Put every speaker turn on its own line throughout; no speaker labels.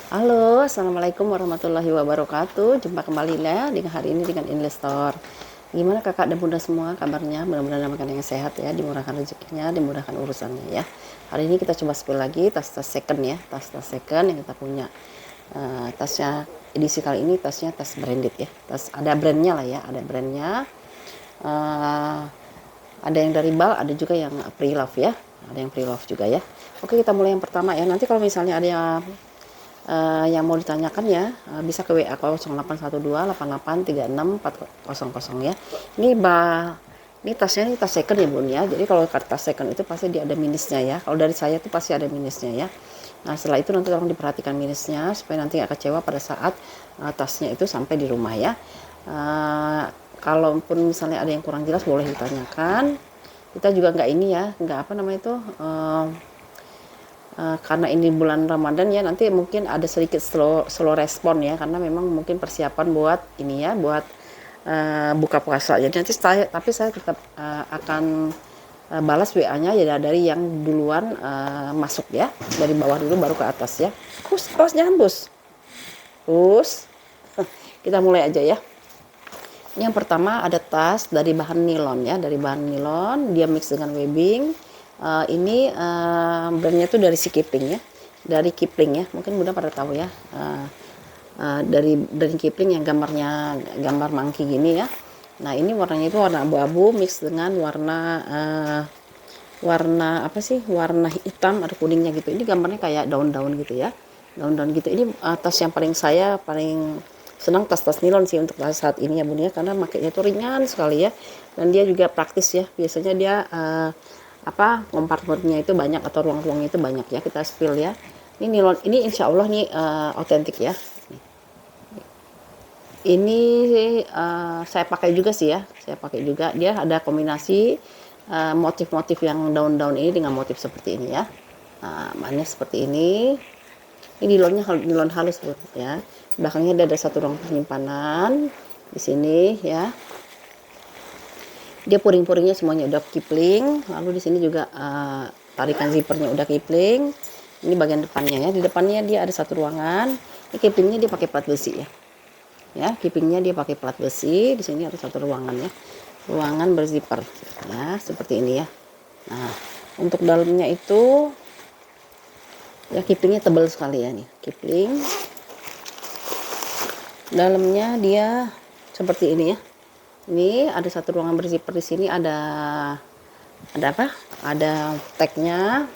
Halo, assalamualaikum warahmatullahi wabarakatuh. Jumpa kembali lah dengan hari ini dengan investor. Gimana kakak dan bunda semua kabarnya? Mudah-mudahan dalam keadaan yang sehat ya, dimurahkan rezekinya, dimudahkan urusannya ya. Hari ini kita coba spill lagi tas-tas second ya, tas-tas second yang kita punya. Tasnya edisi kali ini tasnya tas branded ya, tas ada brandnya lah ya, ada brandnya. Eh, ada yang dari Bal, ada juga yang pre-love ya, ada yang pre-love juga ya. Oke, kita mulai yang pertama ya. Nanti kalau misalnya ada yang mau ditanyakan ya, bisa ke WA 081288364000 ya. Ini tasnya ini tas second ya bun ya. Jadi kalau tas second itu pasti dia ada minusnya ya. Kalau dari saya tuh pasti ada minusnya ya. Nah setelah itu nanti tolong diperhatikan minusnya supaya nanti nggak kecewa pada saat tasnya itu sampai di rumah ya. Kalaupun misalnya ada yang kurang jelas boleh ditanyakan. Kita juga nggak ini ya, nggak apa namanya itu. Karena ini bulan Ramadan ya, nanti mungkin ada sedikit slow respon ya, karena memang mungkin persiapan buat ini ya, buat buka puasa. Jadi nanti tapi saya tetap akan balas WA-nya ya dari yang duluan masuk ya, dari bawah dulu baru ke atas ya. Bus, jangan bus. Bus. Kita mulai aja ya. Ini yang pertama ada tas dari bahan nilon ya, dari bahan nilon, dia mix dengan webbing. Ini brandnya tuh dari si Kipling ya, dari Kipling ya, mungkin udah pada tahu ya. Dari Kipling yang gambar monkey gini ya. Nah ini warnanya itu warna abu-abu mix dengan warna apa sih, warna hitam ada kuningnya gitu. Ini gambarnya kayak daun-daun gitu ya, daun-daun gitu. Ini tas yang saya paling senang, tas-tas nilon sih untuk saat ini ya bun ya, karena makanya itu ringan sekali ya, dan dia juga praktis ya. Biasanya dia kompartemennya itu banyak atau ruang-ruangnya itu banyak ya. Kita spill ya. Ini nilon, ini insya Allah nih otentik ya. Ini saya pakai juga sih ya, saya pakai juga. Dia ada kombinasi motif-motif yang daun-daun ini dengan motif seperti ini ya. Nah, manis seperti ini. Ini nilon halus ya. Belakangnya ada satu ruang penyimpanan di sini ya. Dia puring-puringnya semuanya udah Kipling. Lalu di sini juga tarikan zippernya udah Kipling. Ini bagian depannya ya. Di depannya dia ada satu ruangan. Ini Kiplingnya dia pakai plat besi ya. Ya, Kiplingnya dia pakai plat besi. Di sini ada satu ruangan ya. Ruangan berzipper. Ya, seperti ini ya. Nah, untuk dalamnya itu ya Kiplingnya tebal sekali ya nih. Kipling. Dalamnya dia seperti ini ya. Ini ada satu ruangan berzipper, di sini ada apa? Ada tagnya.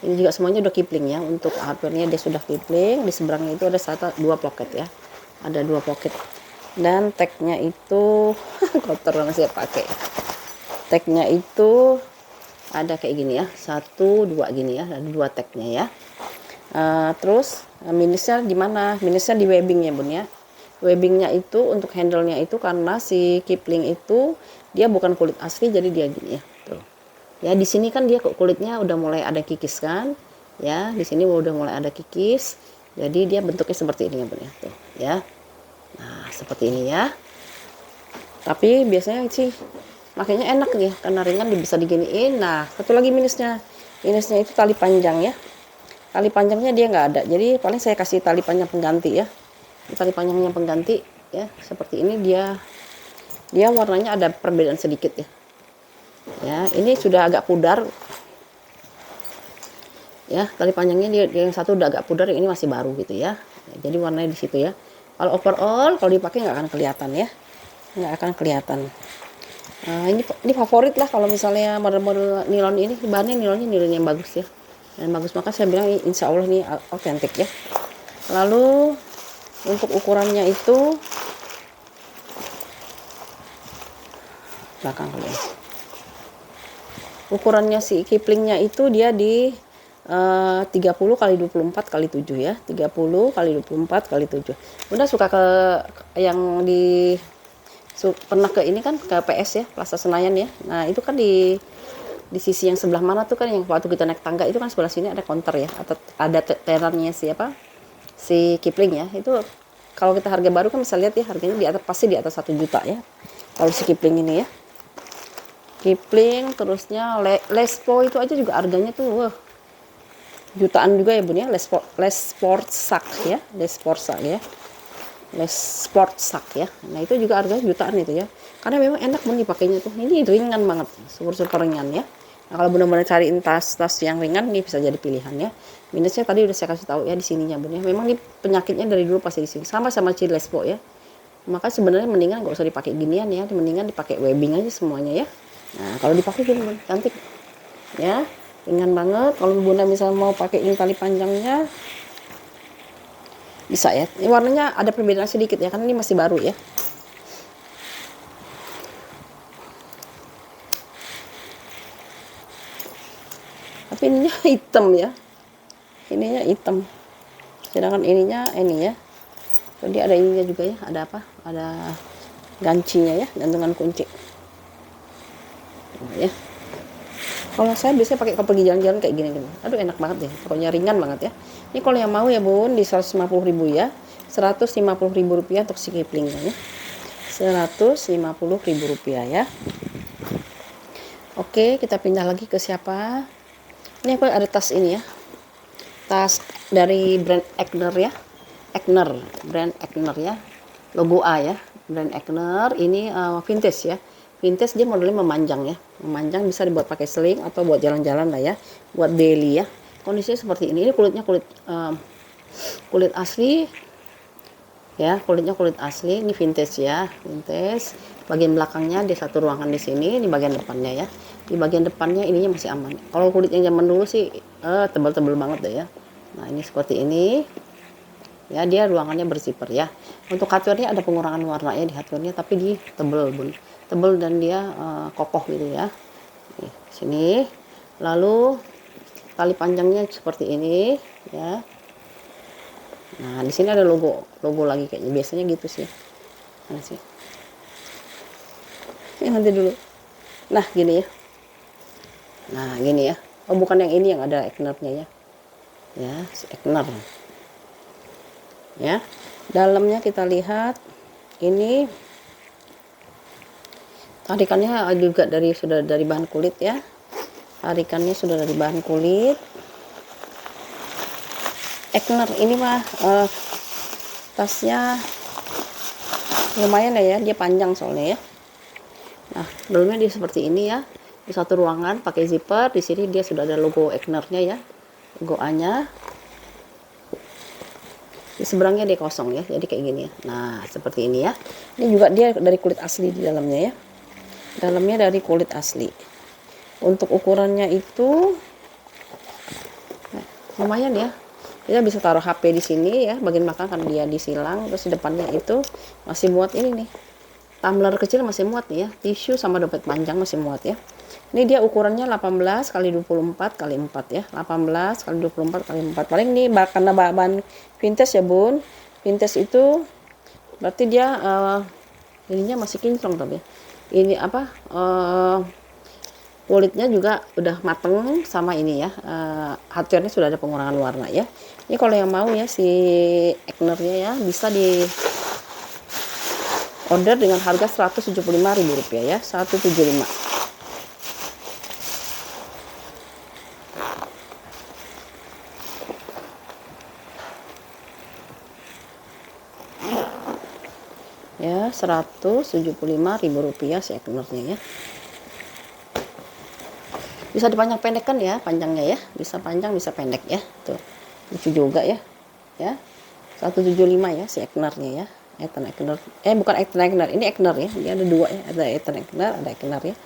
Ini juga semuanya udah Kipling ya. Untuk hardware-nya dia sudah Kipling. Di seberangnya itu ada dua pocket ya. Ada dua pocket. Dan tagnya itu kotor banget saya pakai. Tagnya itu ada kayak gini ya. Satu, dua gini ya. Ada dua tagnya ya. Terus minusnya di mana? Minusnya di webbing ya bun ya. Webbingnya itu untuk handle-nya itu karena si Kipling itu dia bukan kulit asli, jadi dia gini ya. Tuh. Ya di sini kan dia kulitnya udah mulai ada kikis kan? Ya, di sini udah mulai ada kikis. Jadi dia bentuknya seperti ini ya, Bun ya. Tuh, ya. Nah, seperti ini ya. Tapi biasanya sih makanya enak ya, karena ringan bisa diginiin. Nah, satu lagi minusnya. Minusnya itu tali panjang ya. Tali panjangnya dia nggak ada. Jadi paling saya kasih tali panjang pengganti ya. Tali panjangnya pengganti ya, seperti ini dia warnanya ada perbedaan sedikit ya. Ya, ini sudah agak pudar. Ya, tali panjangnya dia yang satu udah agak pudar, yang ini masih baru gitu ya. Jadi warnanya di situ ya. Kalau overall kalau dipakai nggak akan kelihatan ya. Nggak akan kelihatan. Ini favorit lah kalau misalnya model-model nilon ini, bahannya nilon yang bagus ya. Dan bagus, maka saya bilang insya Allah ini autentik ya. Lalu untuk ukurannya itu belakang dulu ya. Ukurannya si Kiplingnya itu dia di 30 kali 24 kali 7 ya. 30 kali 24 kali 7. Udah suka ke yang pernah ke ini kan, ke PS ya, Plaza Senayan ya. Nah, itu kan di sisi yang sebelah mana tuh kan, yang waktu kita naik tangga itu kan sebelah sini ada counter ya, atau ada terannya si Kipling ya. Itu kalau kita harga baru kan bisa lihat ya, harganya di atas, pasti di atas 1 juta ya kalau si Kipling ini ya. Kipling terusnya Lespo itu aja juga harganya tuh jutaan juga ya bun ya, Les Sport Sak ya, Les Sport Sak ya, Les Sport Sak ya. Nah itu juga harganya jutaan itu ya, karena memang enak bun dipakainya tuh, ini ringan banget, super ringan ya. Nah kalau benar-benar cariin tas yang ringan nih bisa jadi pilihan ya. Minusnya tadi udah saya kasih tahu ya di sininya bun ya, memang ini penyakitnya dari dulu pasti di sini, sama Cilespo ya. Maka sebenarnya mendingan nggak usah dipakai ginian ya, mendingan dipakai webbing aja semuanya ya. Nah kalau dipakai gini bun, cantik ya, ringan banget. Kalau bunda misalnya mau pakai ini tali panjangnya bisa ya. Ini warnanya ada perbedaan sedikit ya, kan ini masih baru ya. Tapi ininya hitam ya, ininya hitam, sedangkan ininya ini ya. Jadi ada ininya juga ya, ada apa? Ada gancinya ya, gantungan kunci. Nah, ya. Kalau saya biasanya pakai kalau pergi jalan-jalan kayak gini. Aduh enak banget deh, pokoknya ringan banget ya. Ini kalau yang mau ya bun di 150.000 ya, 150.000 rupiah untuk si kiplingnya ya. 150.000 rupiah ya. Oke, kita pindah lagi ke siapa? Ini aku ada tas ini ya, tas dari brand Egner ya, brand Egner ya, logo A ya, brand Egner. Ini vintage ya, vintage, dia modelnya memanjang ya, memanjang, bisa dibuat pakai sling atau buat jalan-jalan lah ya, buat daily ya. Kondisinya seperti ini kulitnya kulit asli ya, kulitnya kulit asli. Ini vintage ya, vintage. Bagian belakangnya di satu ruangan di sini, di bagian depannya ya, di bagian depannya ininya masih aman. Kalau kulit yang zaman dulu sih tebal-tebal banget deh ya. Nah ini seperti ini ya, dia ruangannya berzipper ya. Untuk hardware-nya ada pengurangan warnanya di hardware-nya, tapi di tebel bun, tebel dan dia kokoh gitu ya. Nih, sini lalu tali panjangnya seperti ini ya. Nah di sini ada logo lagi kayaknya, biasanya gitu sih. Mana sih nanti dulu. Nah gini ya, nah gini ya, oh bukan yang ini yang ada Egner-nya ya, si Egner ya. Dalamnya kita lihat, ini tarikannya juga sudah dari bahan kulit ya, tarikannya sudah dari bahan kulit Egner. Ini mah tasnya lumayan ya, dia panjang soalnya ya. Nah dalamnya dia seperti ini ya, di satu ruangan pakai zipper. Di sini dia sudah ada logo Egner-nya ya, logo A-nya. Di seberangnya dia kosong ya, jadi kayak gini ya. Nah seperti ini ya. Ini juga dia dari kulit asli di dalamnya ya, dalamnya dari kulit asli. Untuk ukurannya itu lumayan ya, kita bisa taruh HP di sini ya, bagian belakang kan dia disilang. Terus di depannya itu masih muat ini nih, tumbler kecil masih muat nih ya, tisu sama dompet panjang masih muat ya. Ini dia ukurannya 18 kali 24 kali 4 ya, 18 kali 24 kali 4. Paling ini karena bahan vintage ya bun, vintage itu berarti dia ininya masih kinclong tapi ini apa, kulitnya juga udah mateng sama ini ya, hardware-nya sudah ada pengurangan warna ya. Ini kalau yang mau ya si Egner-nya ya, bisa di order dengan harga 175.000 rupiah ya, 175. Ya 175.000 rupiah si Egner-nya ya. Bisa dipanjang pendekkan ya, panjangnya ya, bisa panjang bisa pendek ya, tuh lucu juga ya, ya 175 ya si Egner-nya ya. Egner, bukan Egner, ini Egner ya, dia ada dua ya, ada Egner, ada Egner ya.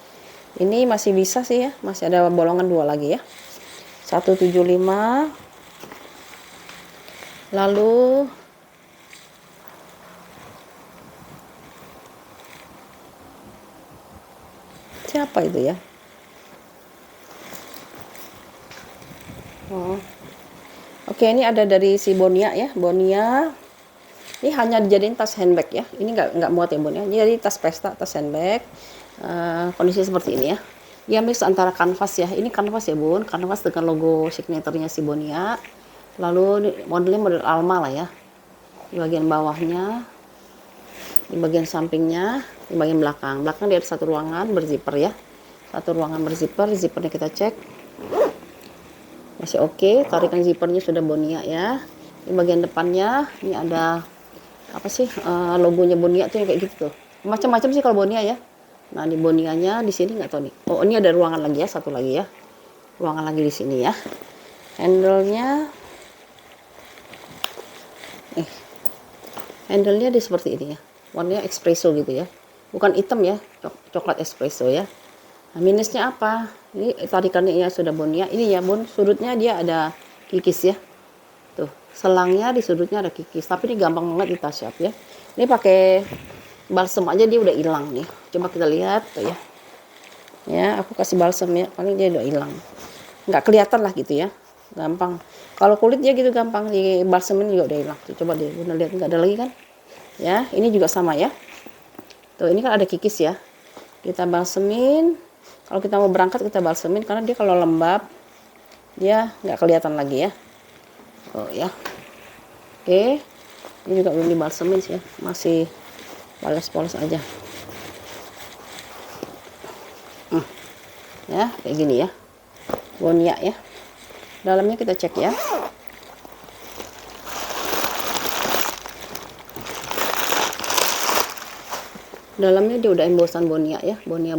Ini masih bisa sih ya, masih ada bolongan dua lagi ya, 175. Lalu siapa itu ya? Oh. Oke, ini ada dari si Bonia ya, Bonia. Ini hanya dijadiin tas handbag ya. Ini nggak muat ya Bonia. Ini jadi tas pesta, tas handbag. Kondisi seperti ini ya. Dia mix antara kanvas ya. Ini kanvas ya bun, kanvas dengan logo signaturnya si Bonia. Lalu modelnya model Alma lah ya. Di bagian bawahnya, di bagian sampingnya, di bagian belakang. Belakang dia ada satu ruangan berzipper ya. Satu ruangan berzipper, zippernya kita cek. masih oke. Tarikan zippernya sudah Bonia ya. Ini bagian depannya, ini ada apa sih, logonya Bonia tuh yang kayak gitu tuh. Macam-macam sih kalau Bonia ya. Nah, di Bonianya di sini nggak tahu nih. Oh, ini ada ruangan lagi ya, satu lagi ya. Ruangan lagi di sini ya. Handle-nya handle-nya di seperti ini ya. Warnanya espresso gitu ya. Bukan hitam ya, coklat espresso ya. Nah, minusnya apa? Ini tarikannya ya sudah Bonia. Ini ya Bun, sudutnya dia ada kikis ya. Tuh, selangnya di sudutnya ada kikis. Tapi ini gampang banget di touch up ya. Ini pakai balsam aja dia udah hilang nih. Coba kita lihat tuh ya. Ya, aku kasih balsam ya. Paling dia udah hilang. Nggak kelihatan lah gitu ya. Gampang. Kalau kulit dia gitu gampang. Di balsamin juga udah hilang. Tuh, coba deh, Bun lihat nggak ada lagi kan? Ya, ini juga sama ya. Tuh, ini kan ada kikis ya. Kita balsemin. Kalau kita mau berangkat kita balsemin karena dia kalau lembab dia nggak kelihatan lagi ya. Oh ya. Oke. Ini juga belum dibalsemin sih ya. Masih polos-polos aja. Ya, kayak gini ya. Bonia ya. Dalamnya kita cek ya. Dalamnya dia udah embosan Bonia ya. Bonia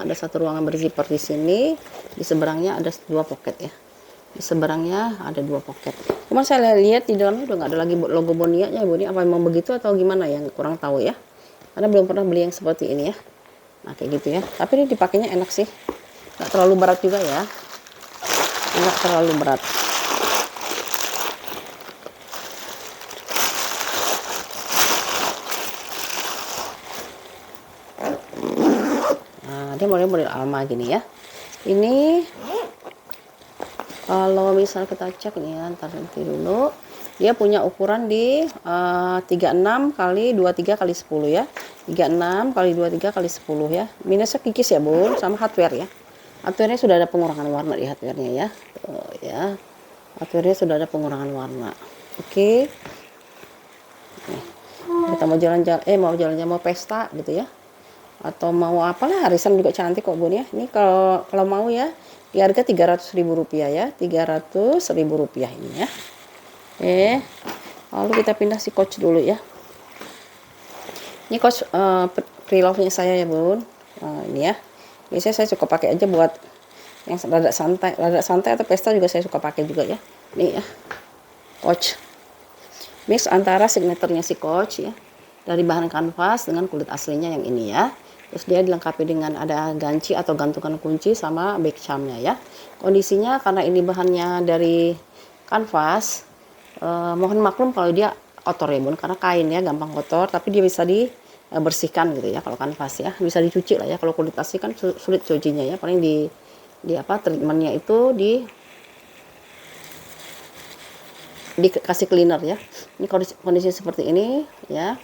ada satu ruangan berzipper di sini. Di seberangnya ada dua pocket ya. Di seberangnya ada dua pocket. Cuma saya lihat di dalamnya udah nggak ada lagi logo Bonia-nya. Bonia apa memang begitu atau gimana ya? Kurang tahu ya. Karena belum pernah beli yang seperti ini ya. Nah, kayak gitu ya. Tapi ini dipakainya enak sih. Nggak terlalu berat juga ya. Nggak terlalu berat. Nah, dia model Alma gini ya. Ini kalau misal kita cek nih ya, ntar nanti dulu. Dia punya ukuran di 36 kali 23 kali 10 ya. 36 kali 23 kali 10 ya. Minusnya kikis ya Bun, sama hardware ya. Hardware-nya sudah ada pengurangan warna di hardware-nya ya. Tuh ya. Hardware-nya sudah ada pengurangan warna. Oke. Nih, kita mau jalan-jalan, mau jalan-jalan, mau pesta gitu ya. Atau mau apalah, arisan juga cantik kok Bun ya. Ini kalau mau ya, di harga Rp300.000 ya. Rp300.000 ini ya. Oke. Lalu kita pindah si coach dulu ya. Ini coach pre-love-nya saya ya Bun. Ini ya. Biasanya saya suka pakai aja buat yang rada santai atau pesta juga saya suka pakai juga ya. Nih ya. Coach. Mix antara signaturnya si coach ya. Dari bahan kanvas dengan kulit aslinya yang ini ya. Terus dia dilengkapi dengan ada ganci atau gantungan kunci sama back charmnya ya. Kondisinya karena ini bahannya dari kanvas, mohon maklum kalau dia kotor ya Bun, karena kain ya gampang kotor, tapi dia bisa dibersihkan gitu ya kalau kanvas ya, bisa dicuci lah ya. Kalau kulit asli kan sulit cucinya ya, paling di apa treatmentnya itu dikasih cleaner ya. Ini kondisi seperti ini ya.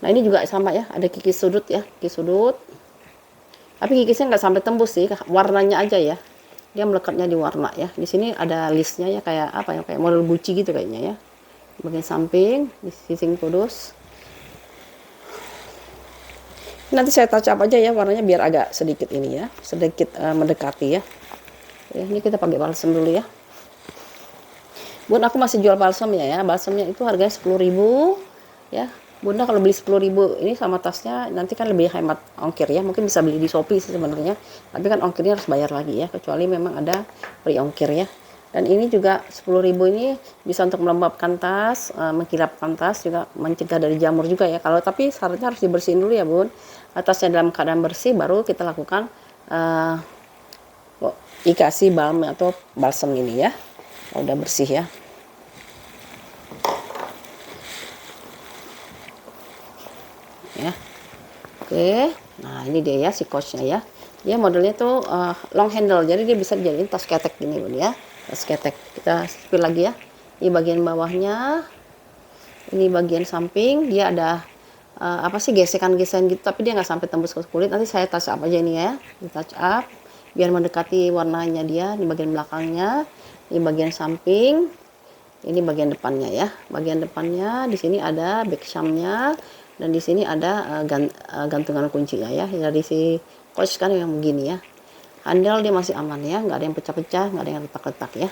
Nah, ini juga sama ya, ada kikis sudut ya, kikis sudut. Tapi kikisnya nggak sampai tembus sih, warnanya aja ya. Dia melekatnya di warna ya. Di sini ada listnya ya, kayak apa ya, kayak model Gucci gitu kayaknya ya. Bagian samping, di sising kudus. Nanti saya touch up aja ya warnanya biar agak sedikit ini ya, sedikit mendekati ya. Ya, ini kita pakai balsam dulu ya. Bun, aku masih jual balsam ya. Balsamnya itu harganya 10.000 ya. Bunda kalau beli 10.000 ini sama tasnya nanti kan lebih hemat ongkir ya. Mungkin bisa beli di Shopee sih sebenarnya. Tapi kan ongkirnya harus bayar lagi ya. Kecuali memang ada free ongkir ya. Dan ini juga 10.000 ini bisa untuk melembabkan tas, mengkilapkan tas, juga mencegah dari jamur juga ya. Kalau tapi syaratnya harus dibersihin dulu ya Bun. Tasnya dalam keadaan bersih baru kita lakukan dikasih balm atau balsam ini ya. Kalau udah bersih ya. Ya. Oke. Nah, ini dia ya si coachnya ya. Dia modelnya tuh long handle. Jadi dia bisa dijadiin tas ketek gini Bun ya. Tas ketek. Kita spill lagi ya. Ini bagian bawahnya. Ini bagian samping. Dia ada apa sih gesekan-gesekan gitu, tapi dia nggak sampai tembus ke kulit. Nanti saya touch up aja ini ya. Di touch up biar mendekati warnanya dia. Di bagian belakangnya. Ini bagian samping. Ini bagian depannya ya. Bagian depannya di sini ada back charmnya. Dan di sini ada gantungan kuncinya ya. Dari si coach kan yang begini ya. Handle dia masih aman ya, nggak ada yang pecah-pecah, nggak ada yang retak-retak ya.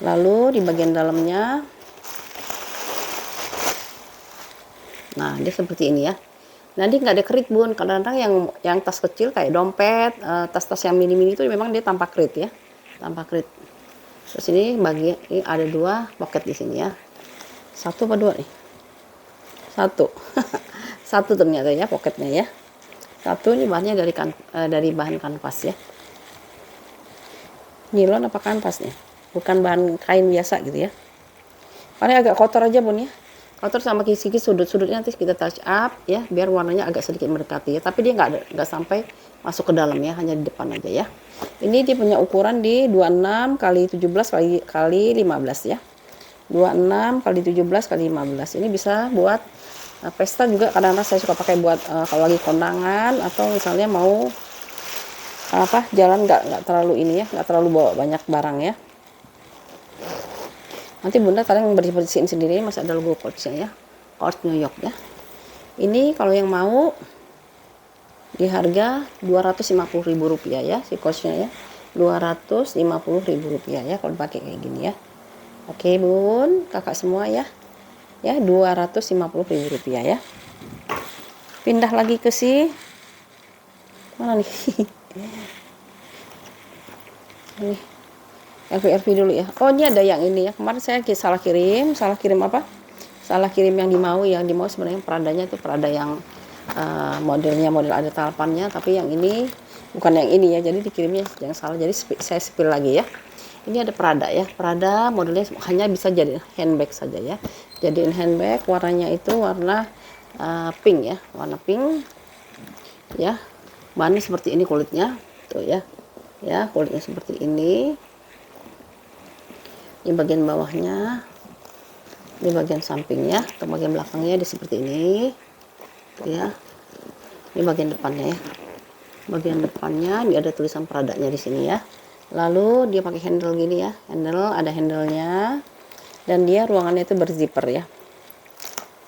Lalu di bagian dalamnya, nah dia seperti ini ya. Nanti nggak ada kerit bun. Kadang-kadang yang tas kecil kayak dompet, tas-tas yang mini-mini itu memang dia tanpa kerit ya, tanpa kerit. Terus ini ini ada 2 pocket di sini ya. 1 apa 2 nih? 1. 1 ternyata ya pocketnya ya. 1 ini bahannya dari bahan kanvas ya. Nilon apa kanvas nih? Bukan bahan kain biasa gitu ya. Paling agak kotor aja bun ya. Kotor sama kisi-kisi sudut-sudutnya nanti kita touch up ya, biar warnanya agak sedikit mendekati ya. Tapi dia nggak sampai masuk ke dalam ya, hanya di depan aja ya. Ini dia punya ukuran di 26 kali 17 kali 15 ya. 26 kali 17 kali 15. Ini bisa buat pesta juga. Kadang-kadang saya suka pakai buat kalau lagi kondangan atau misalnya mau jalan nggak terlalu ini ya, nggak terlalu bawa banyak barang ya. Nanti bunda kadang bersih-bersihin sendiri, masih ada logo Coach-nya ya, Coach New York ya. Ini kalau yang mau di harga Rp250.000 ya, si Coach-nya ya, Rp250.000 ya kalau pakai kayak gini ya. Oke bun, kakak semua ya, Rp250.000 ya. Pindah lagi ke si mana nih? Ini LV dulu ya. Oh ini ada yang ini ya. Kemarin saya salah kirim apa? Salah kirim yang dimau sebenarnya peradanya itu perada yang model ada talpannya, tapi yang ini bukan yang ini ya. Jadi dikirimnya yang salah. Jadi saya spill lagi ya. Ini ada perada ya. Perada modelnya hanya bisa jadi handbag saja ya. Jadiin handbag, warnanya itu warna pink ya, warna pink ya. Bahannya seperti ini kulitnya, tuh ya. Ya, kulitnya seperti ini. Di bagian bawahnya, di bagian sampingnya atau bagian belakangnya di seperti ini tuh ya. Ini bagian depannya ya, bagian depannya ini ada tulisan peradanya di sini ya. Lalu dia pakai handle gini ya, ada handlenya, dan dia ruangannya itu berzipper ya,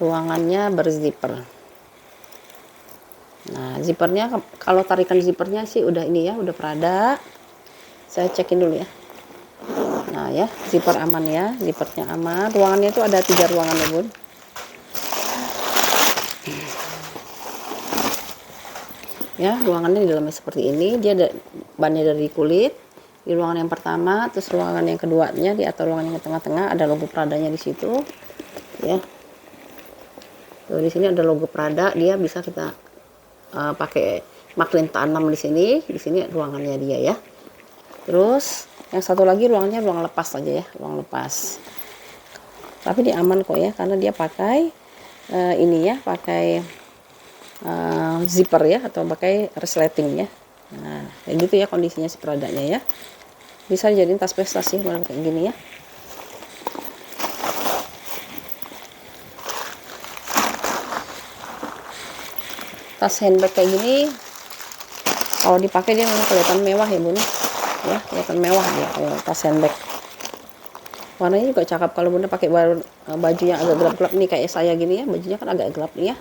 ruangannya berzipper. Nah zippernya, kalau tarikan zippernya sih udah ini ya, udah perada. Saya cekin dulu ya. Nah ya, zipper aman ya, zippernya aman. Ruangannya itu ada 3 ruangan ya bun. Ya, ruangannya di dalamnya seperti ini. Dia ada bannya dari kulit di ruangan yang pertama, terus ruangan yang keduanya atau ruangan yang ke tengah-tengah ada logo Pradanya di situ. Ya. Tuh, di sini ada logo Prada, dia bisa kita pakai maklin tanam di sini. Di sini ruangannya dia ya. Terus yang satu lagi ruangannya ruang lepas saja ya, ruang lepas. Tapi dia aman kok ya, karena dia pakai ini ya, pakai zipper ya, atau pakai resleting ya. Nah kayak gitu ya kondisinya si Pradanya ya. Bisa jadiin tas pesta sih kalau kayak gini ya. Tas handbag kayak gini kalau dipakai dia memang kelihatan mewah ya bun ya, kelihatan mewah dia kalau tas handbag. Warnanya juga cakep kalau bunda pakai baju yang agak gelap-gelap nih kayak saya gini ya, bajunya kan agak gelap nih ya.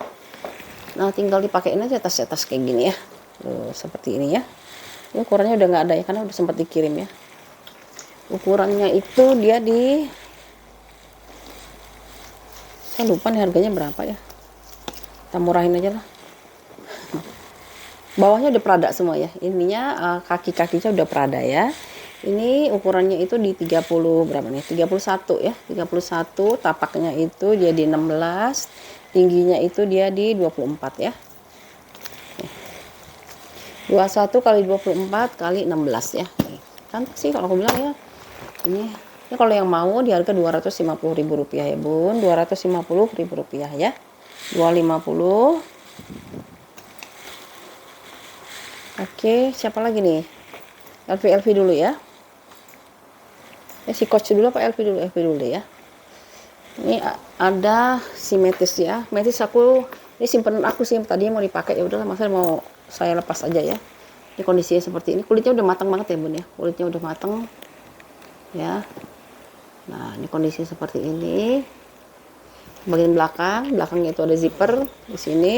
Nah tinggal dipakein aja tas-tas kayak gini ya. Tuh, seperti ini ya. Ini ukurannya udah nggak ada ya, karena udah sempat dikirim ya. Ukurannya itu dia saya lupa nih harganya berapa ya, kita murahin aja lah. Bawahnya udah Prada semua ya, ininya kaki-kakinya udah Prada ya. Ini ukurannya itu di 30 berapa nih, 31 ya, 31. Tapaknya itu dia di 16, tingginya itu dia di 24 ya. 21 kali 24 kali 16 ya. Cantik sih kalau aku bilang ya. Ini kalau yang mau di harga Rp250.000 ya bun, Rp250.000 ya. 250. Oke, siapa lagi nih? LV dulu ya. Si Coach dulu apa LV dulu? LV dulu ya. Ini ada si Metis ya. Metis ini simpanan aku sih tadinya mau dipakai, ya udahlah masa mau saya lepas aja ya. Ini kondisinya seperti ini. Kulitnya udah matang banget ya bun ya. Kulitnya udah matang ya. Nah ini kondisi seperti ini. Bagian belakangnya itu ada zipper di sini.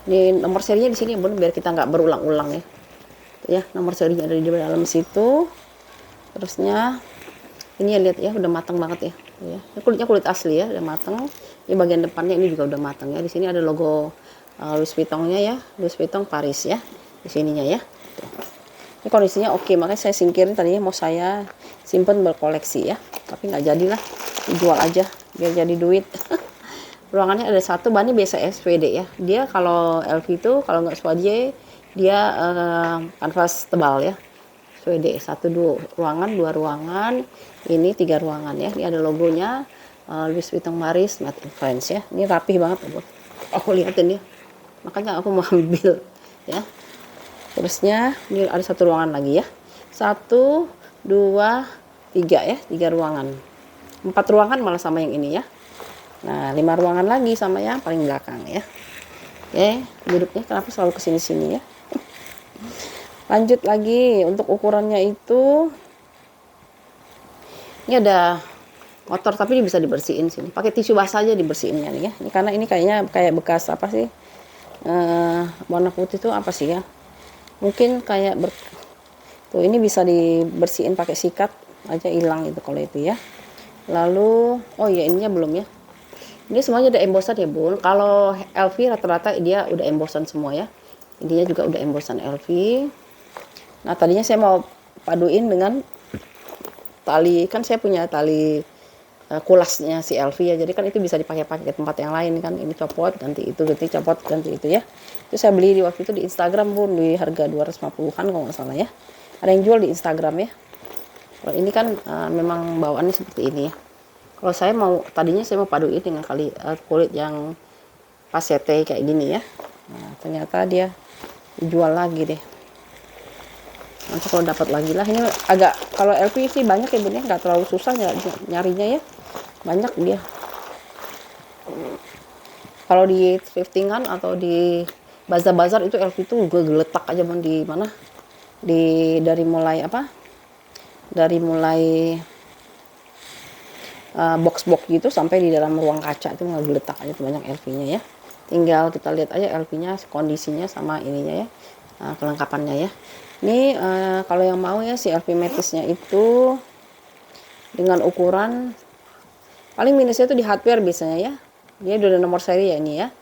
Ini nomor serinya di sini ya bun, biar kita nggak berulang-ulang ya. Ya, nomor serinya ada di dalam situ. Terusnya ini ya, lihat ya, udah matang banget ya. Ya, ini kulitnya kulit asli ya, udah matang. Ini bagian depannya ini juga udah matang ya. Di sini ada logo Louis Vuitton-nya ya, Louis Vuitton Paris ya, di sininya ya. Tuh. Ini kondisinya oke, makanya saya singkirin tadinya, mau saya simpen berkoleksi ya, tapi nggak jadilah, dijual aja biar jadi duit. Ruangannya ada satu, bahannya biasa SPD ya. Dia kalau LV itu kalau nggak Swatch dia kanvas tebal ya. SPD satu dua ruangan, dua ruangan, ini 3 ruangan ya. Ini ada logonya Louis Vuitton Paris Made in France ya. Ini rapih banget ya, aku lihatin ya. Makanya aku mau ambil ya. Terusnya ini ada satu ruangan lagi ya. 1 2 3 ya, 3 ruangan. 4 ruangan malah sama yang ini ya. Nah, 5 ruangan lagi sama yang paling belakang ya. Oke, duduknya kenapa selalu kesini-sini ya. Lanjut lagi, untuk ukurannya itu ini ada kotor tapi ini bisa dibersihin sini. Pakai tisu basah aja dibersihinnya nih ya. Ini karena ini kayaknya kayak bekas apa sih? Warna putih itu apa sih ya? Mungkin kayak tuh, ini bisa dibersihin pakai sikat aja, hilang itu kalau itu ya. Lalu oh iya, ininya belum ya. Ini semuanya udah embosan ya bun. Kalau LV rata-rata dia udah embosan semua ya. Ininya juga udah embosan LV. Nah tadinya saya mau paduin dengan tali, kan saya punya tali kulasnya si LV ya. Jadi kan itu bisa dipakai-pakai ke tempat yang lain kan. Ini copot ganti itu, ganti copot ganti itu ya. Itu saya beli di waktu itu di Instagram bun, di harga 250-an kalau nggak salah ya. Ada yang jual di Instagram ya. Kalau ini kan memang bawaannya seperti ini ya. Kalau saya tadinya saya mau paduin dengan kulit yang pasete kayak gini ya. Nah, ternyata dia dijual lagi deh. Nanti kalau dapat lagi lah. Ini agak, kalau LV sih banyak ya bun ya, nggak terlalu susah nyarinya ya. Banyak dia. Kalau di thriftingan atau di bazar-bazar itu LV itu gue geletak aja bun, di mana? Dari mulai apa? Dari mulai box-box gitu sampai di dalam ruang kaca itu nggak geletak aja tuh, banyak LV-nya ya. Tinggal kita lihat aja LV-nya kondisinya sama ininya ya, kelengkapannya ya. Ini kalau yang mau ya si LV Metis-nya itu dengan ukuran paling minusnya itu di hardware biasanya ya. Dia udah ada nomor seri ya ini ya.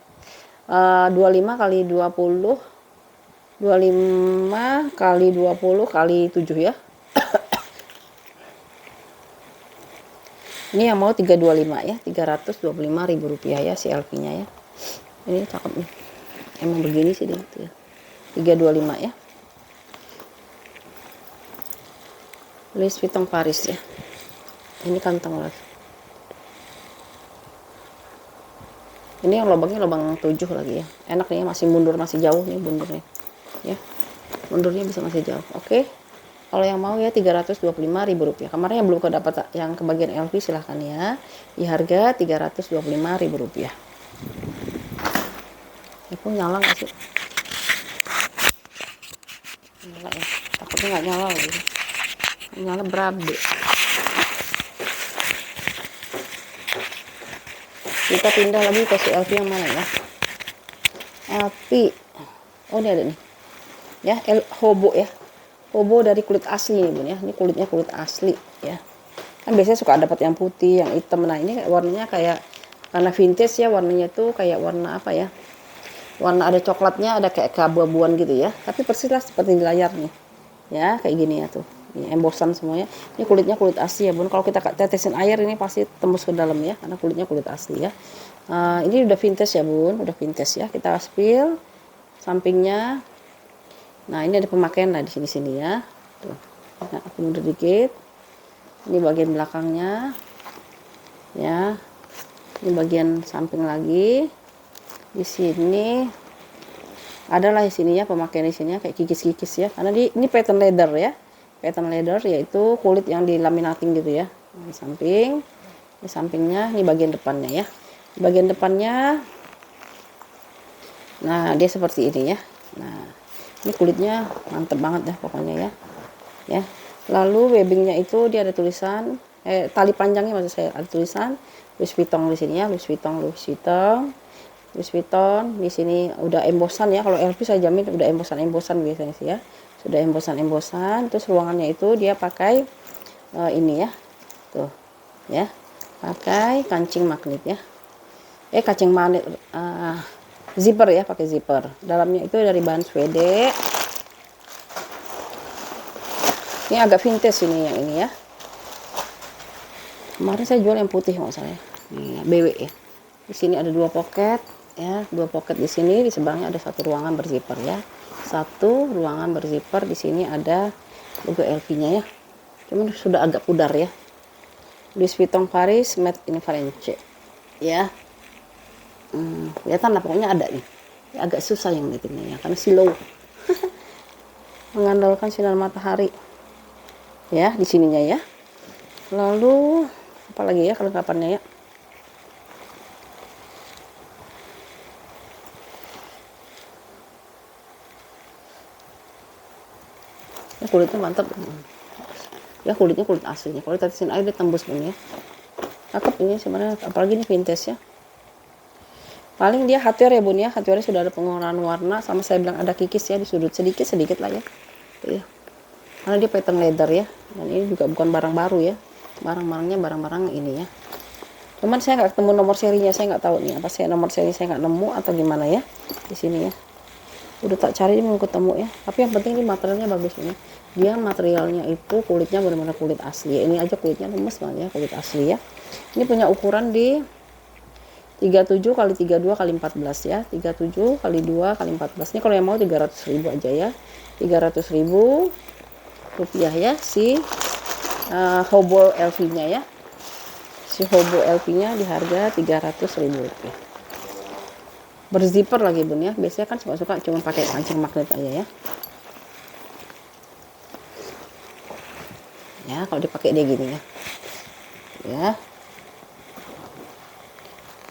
25 kali 20 25 kali 20 kali 7 ya. Ini yang mau 325 ya, Rp325.000 ya si LV-nya ya. Ini cakep nih. Emang begini sih dia tuh ya. 325 ya. Louis Vuitton Paris ya. Ini kantong lagi. Ini yang lubangnya lubang 7 lagi ya. Enak nih ya, masih mundur, masih jauh nih mundurnya. Ya. Mundurnya bisa masih jauh. Oke. Kalau yang mau ya Rp325.000. Kemarin yang belum kedapat yang kebagian LV silahkan ya. Di harga Rp325.000. Itu nyala nggak sih? Nyala ya. Takutnya nggak nyala lagi. Nyala berabe. Kita pindah lagi ke si LV yang mana ya? LV. Oh ini ada nih. Ya, Hobo ya. Hobo dari kulit asli nih bun ya. Ini kulitnya kulit asli ya. Kan biasanya suka dapat yang putih, yang hitam. Nah ini warnanya kayak, karena vintage ya, warnanya tuh kayak warna apa ya? Warna ada coklatnya, ada kayak keabu-abuan gitu ya. Tapi persis lah seperti di layar nih. Ya kayak gini ya tuh. Ini embosan semuanya. Ini kulitnya kulit asli ya bun. Kalau kita tetesin air ini pasti tembus ke dalam ya. Karena kulitnya kulit asli ya. Ini udah vintage ya bun. Udah vintage ya. Kita spill sampingnya. Nah ini ada pemakaian lah di sini-sini ya. Tuh. Nah, aku mundur dikit. Ini bagian belakangnya. Ya. Ini bagian samping lagi. Di sini adalah di sini ya, pemakaian di sini kayak kikis-kikis ya. Karena ini pattern leather ya. Pattern leather yaitu kulit yang dilaminating gitu ya. Nah, di sampingnya, ini bagian depannya ya. Di bagian depannya, nah dia seperti ini ya. Nah ini kulitnya mantep banget ya pokoknya ya. Ya. Lalu webbingnya itu dia ada tulisan, tali panjangnya maksud saya ada tulisan Louis Vuitton di sini ya, Louis Vuitton. Louis Vuitton di sini udah embosan ya. Kalau LV saya jamin udah embosan biasanya sih ya. Sudah embosan. Terus ruangannya itu dia pakai ini ya. Tuh, ya. Pakai kancing magnet ya. Kancing magnet zipper ya, pakai zipper. Dalamnya itu dari bahan Swede. Ini agak vintage ini yang ini ya. Kemarin saya jual yang putih nggak salah ya. Ini BW ya. Di sini ada 2 pocket ya, 2 pocket di sini, di sebelahnya ada 1 ruangan berzipper ya. 1 ruangan berzipper, di sini ada logo LV-nya ya. Cuman sudah agak pudar ya. Louis Vuitton Paris Made in France ya. Kelihatan lah pokoknya ada nih. Ya, agak susah yang lightingnya ya, karena silau. Mengandalkan sinar matahari. Ya, di sininya ya. Lalu apa lagi ya kelengkapannya ya? Kulitnya mantap ya, kulitnya kulit aslinya, kulit tetesin air ditembus bun ya, cakep ini sebenarnya, apalagi ini vintage ya. Paling dia hardware ya bun ya, hardware sudah ada pengolahan warna, sama saya bilang ada kikis ya di sudut sedikit lah ya. Tuh ya, karena dia pattern leather ya, dan ini juga bukan barang baru ya, barang-barangnya barang-barang ini ya. Cuman saya nggak ketemu nomor serinya, saya nggak tahu nih apa saya nomor seri, saya nggak nemu atau gimana ya di sini ya. Udah tak cari mau ketemu ya, tapi yang penting ini materialnya bagus ini. Dia materialnya itu kulitnya benar-benar kulit asli. Ini aja kulitnya lemes banget ya, kulit asli ya. Ini punya ukuran di 37 kali 32 kali 14 ya, 37 kali 2 kali 14. Ini kalau yang mau 300.000 aja ya, 300.000 rupiah ya si Hobo LV-nya ya. Si Hobo LV-nya di harga 300.000 rupiah. Berzipper lagi bun ya, biasanya kan suka cuma pakai kancing magnet aja ya. Ya kalau dipakai dia gini ya,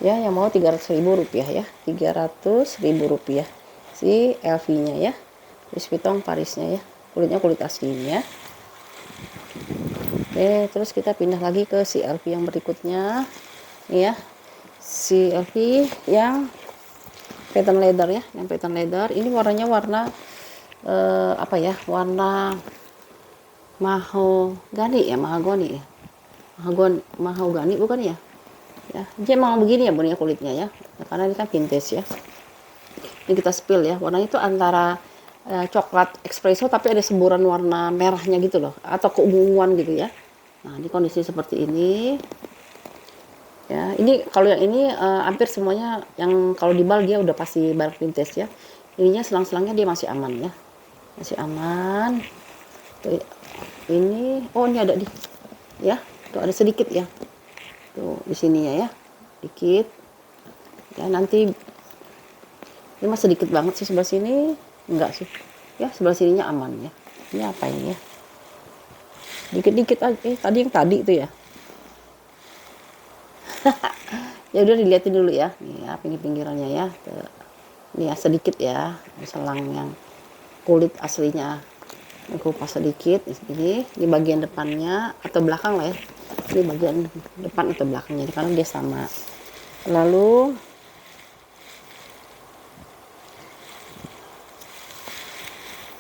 ya yang mau 300.000 rupiah ya, 300.000 rupiah si LV-nya ya, Louis Vuitton Parisnya ya, kulitnya kulit aslinya. Oke, terus kita pindah lagi ke si LV yang berikutnya nih ya, si LV yang pattern leather ya, yang pattern leather. Ini warnanya warna apa ya, warna mahogani ya, mahogani bukan ya, ya dia mau begini ya bun ya kulitnya ya, karena ini kan vintage ya. Ini kita spill ya, warnanya itu antara coklat espresso tapi ada semburan warna merahnya gitu loh, atau keunguan gitu ya. Nah ini kondisi seperti ini ya. Ini kalau yang ini hampir semuanya yang kalau di bal dia udah pasti barang vintage ya. Ininya selang-selangnya dia masih aman ya, masih aman. Tuh, ini ini ada di ya, tuh ada sedikit ya, tuh di sini ya dikit ya. Nanti ini mah sedikit banget sih, sebelah sini enggak sih ya, sebelah sininya aman ya. Ini apa ini ya, dikit-dikit aja tadi yang tadi itu ya. Ya udah dilihatin dulu ya, nih ya pinggir-pinggirannya ya. Tuh. Ini ya sedikit ya, selang yang kulit aslinya kupas sedikit di bagian depannya atau belakang lah ya, ini bagian depan atau belakangnya karena dia sama. Lalu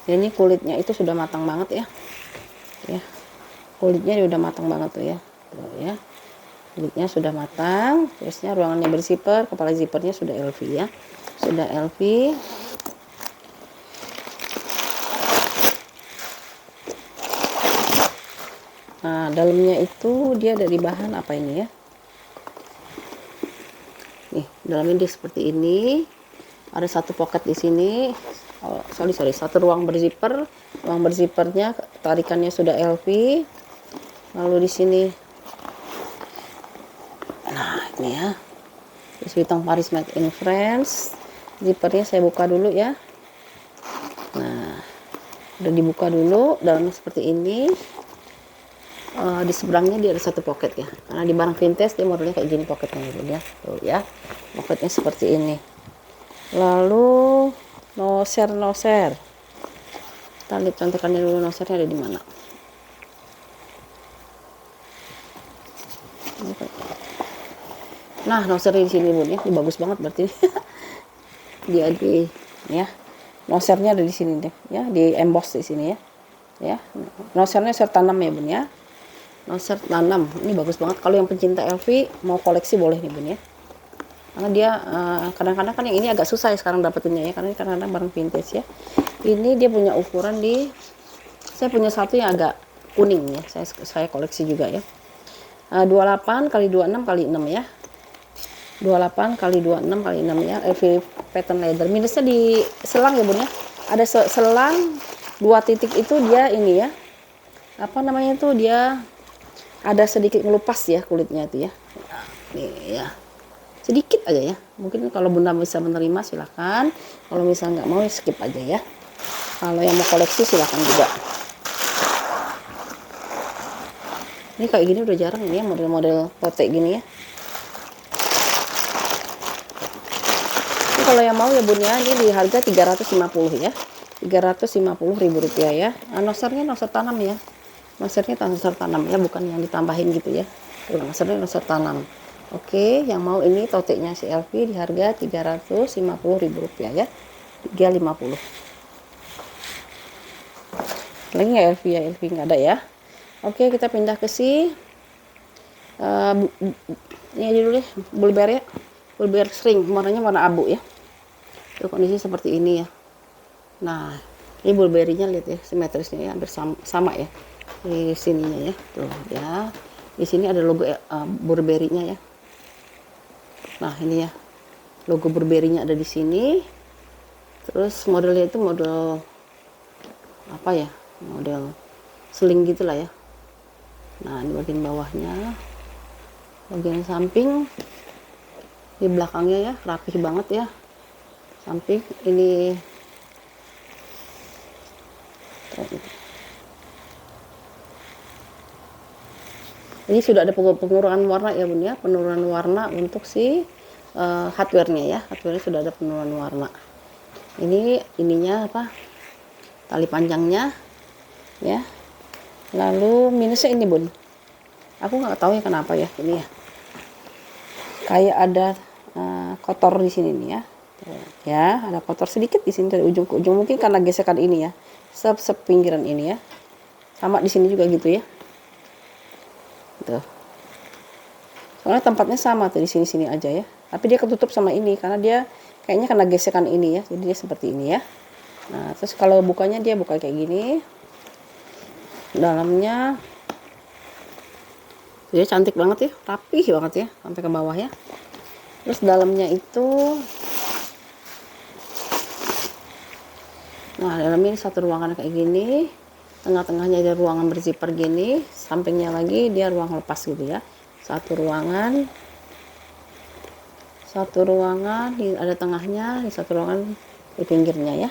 ini kulitnya itu sudah matang banget ya, kulitnya udah matang banget tuh ya, kulitnya sudah matang. Terusnya ruangannya berzipper, kepala zippernya sudah LV ya, sudah LV. Nah, dalamnya itu dia dari bahan apa ini ya? Nih, dalamnya dia seperti ini. Ada 1 pocket di sini. Oh, sorry, 1 ruang berzipper. Ruang berzippernya tarikannya sudah LV. Lalu di sini, nah ini ya, Louis Vuitton Paris Made in France. Zippernya saya buka dulu ya. Nah, udah dibuka dulu, dalamnya seperti ini. Di seberangnya dia ada 1 pocket ya, karena di barang vintage dia modelnya kayak gini pocketnya gitu ya. Tuh ya, pocketnya seperti ini. Lalu noser, kita lihat contekannya dulu, nosernya ada di mana. Nah nosernya di sini bun ya, ini bagus banget berarti. dia di ya. Nosernya ada di sini deh ya, di emboss di sini ya. Ya. Nosernya noser tanam ya, Bun ya. Noser tanam. Ini bagus banget kalau yang pencinta LV mau koleksi boleh nih, Bun ya. Karena dia kadang-kadang kan yang ini agak susah ya sekarang dapetinnya ya, karena ini kadang-kadang barang vintage ya. Ini dia punya ukuran saya punya satu yang agak kuning ya, saya koleksi juga ya. 28 kali 26 kali 6 ya. 28 kali 26 kali 6 ya, LV pattern leather. Minusnya di selang ya, Bun ya. Ada selang 2 titik itu dia ini ya. Apa namanya itu, dia ada sedikit ngelupas ya kulitnya itu ya. Nah, nih ya. Sedikit aja ya. Mungkin kalau Bunda bisa menerima silahkan. Kalau misalnya nggak mau skip aja ya. Kalau yang mau koleksi silahkan juga. Ini kayak gini udah jarang ini ya, model-model potek gini ya. Ini kalau yang mau ya, Bun ya, ini di harga 350 ya. 350.000 rupiah ya. Nosernya noser tanam ya. Nosernya noser tanam ya, bukan yang ditambahin gitu ya. Nosernya noser tanam. Oke, yang mau ini toteknya si LV di harga 350.000 rupiah ya. 350. Lagi nggak LV ya? LV nggak ada ya. Oke, kita pindah ke si ini aja dulu deh, Burberry ya. Burberry string, warnanya warna abu ya. Tuh kondisi seperti ini ya. Nah, ini Burberry-nya lihat ya, simetrisnya ya, hampir sama ya. Di sininya ya, tuh ya. Di sini ada logo Burberry-nya ya. Nah, ini ya. Logo Burberry-nya ada di sini. Terus modelnya itu model apa ya? Model sling gitulah ya. Nah, di bagian bawahnya, bagian samping, di belakangnya ya, rapih banget ya. Samping ini sudah ada pengurangan warna ya, Bun ya, penurunan warna untuk si hardware-nya ya. Hardware sudah ada penurunan warna. Ini ininya apa? Tali panjangnya ya. Lalu minusnya ini, Bun. Aku nggak tahu ya kenapa ya ini ya. Kayak ada kotor di sini nih ya. Ya, ada kotor sedikit di sini dari ujung ke ujung, mungkin karena gesekan ini ya. Sepinggiran ini ya. Sama di sini juga gitu ya. Tuh. Soalnya tempatnya sama tuh di sini-sini aja ya. Tapi dia ketutup sama ini karena dia kayaknya kena gesekan ini ya. Jadi dia seperti ini ya. Nah, terus kalau bukanya dia buka kayak gini. Dalamnya dia cantik banget ya, rapih banget ya sampai ke bawah ya. Terus dalamnya itu, nah dalamnya ini satu ruangan kayak gini, tengah-tengahnya ada ruangan berzipper gini, sampingnya lagi dia ruang lepas gitu ya. Satu ruangan, ada tengahnya, di satu ruangan di pinggirnya ya.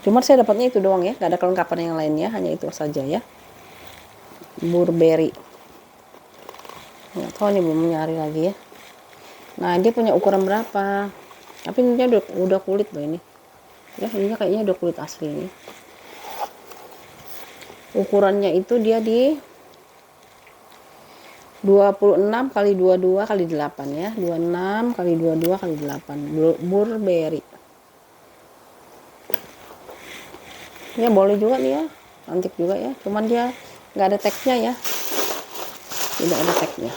Cuma saya dapatnya itu doang ya, nggak ada kelengkapan yang lainnya, hanya itu saja ya. Burberry. Nggak tahu nih, belum nyari lagi ya. Nah, dia punya ukuran berapa? Tapi ini udah kulit loh ini. Ya, ini kayaknya udah kulit asli ini. Ukurannya itu dia di 26 kali 22 kali 8 ya. 26 kali 22 kali 8. Burberry. Ya boleh juga nih ya, cantik juga ya, cuman dia nggak ada tagnya ya, tidak ada tagnya.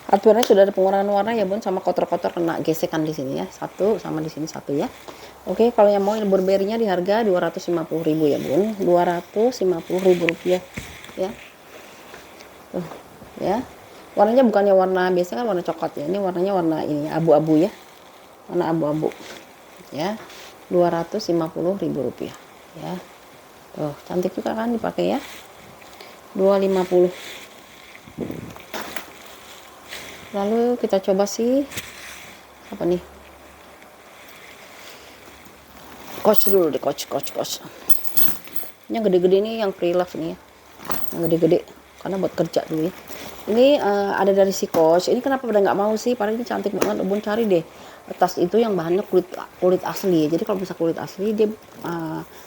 Hardware-nya sudah ada pengurangan warna ya, Bun, sama kotor-kotor kena gesekan di sini ya. Satu sama di sini satu ya. Oke, kalau yang mau Burberry-nya di harga 250.000 ya, Bun. 250.000 rupiah ya. Tuh, ya. Warnanya bukannya warna biasa kan, warna coklat ya. Ini warnanya warna ini abu-abu ya. Warna abu-abu. Ya. 250.000 rupiah ya. Tuh, cantik juga kan dipakai ya. 250. Lalu kita coba sih apa nih, coach dulu deh, coach yang gede-gede nih, yang pre-love nih ya, yang gede-gede karena buat kerja dulu ya. Ini ada dari si Coach. Ini kenapa pada nggak mau sih? Padahal ini cantik banget. Bun cari deh tas itu yang bahannya kulit asli. Jadi kalau bisa kulit asli dia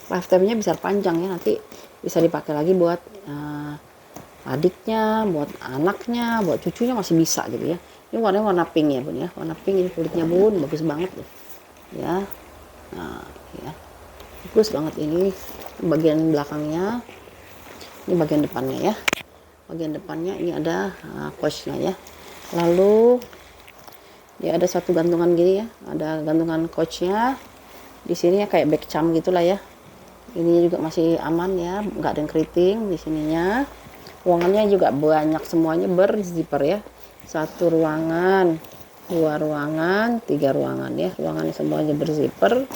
lifetime-nya bisa panjang ya. Nanti bisa dipakai lagi buat adiknya, buat anaknya, buat cucunya masih bisa gitu ya. Ini warnanya warna pink ya Bun ya. Warna pink ini kulitnya Bun bagus banget loh. Ya. Nah, ya. Bagus banget ini bagian belakangnya. Ini bagian depannya ya. Bagian depannya ini ada coachnya ya. Lalu ya ada satu gantungan gini ya. Ada gantungan coachnya. Di sini ya kayak back cam gitulah ya. Ini juga masih aman ya, nggak ada yang keriting di sininya. Ruangannya juga banyak, semuanya berzipper ya. Satu ruangan, 2 ruangan, 3 ruangan ya. Ruangannya semuanya berzipper.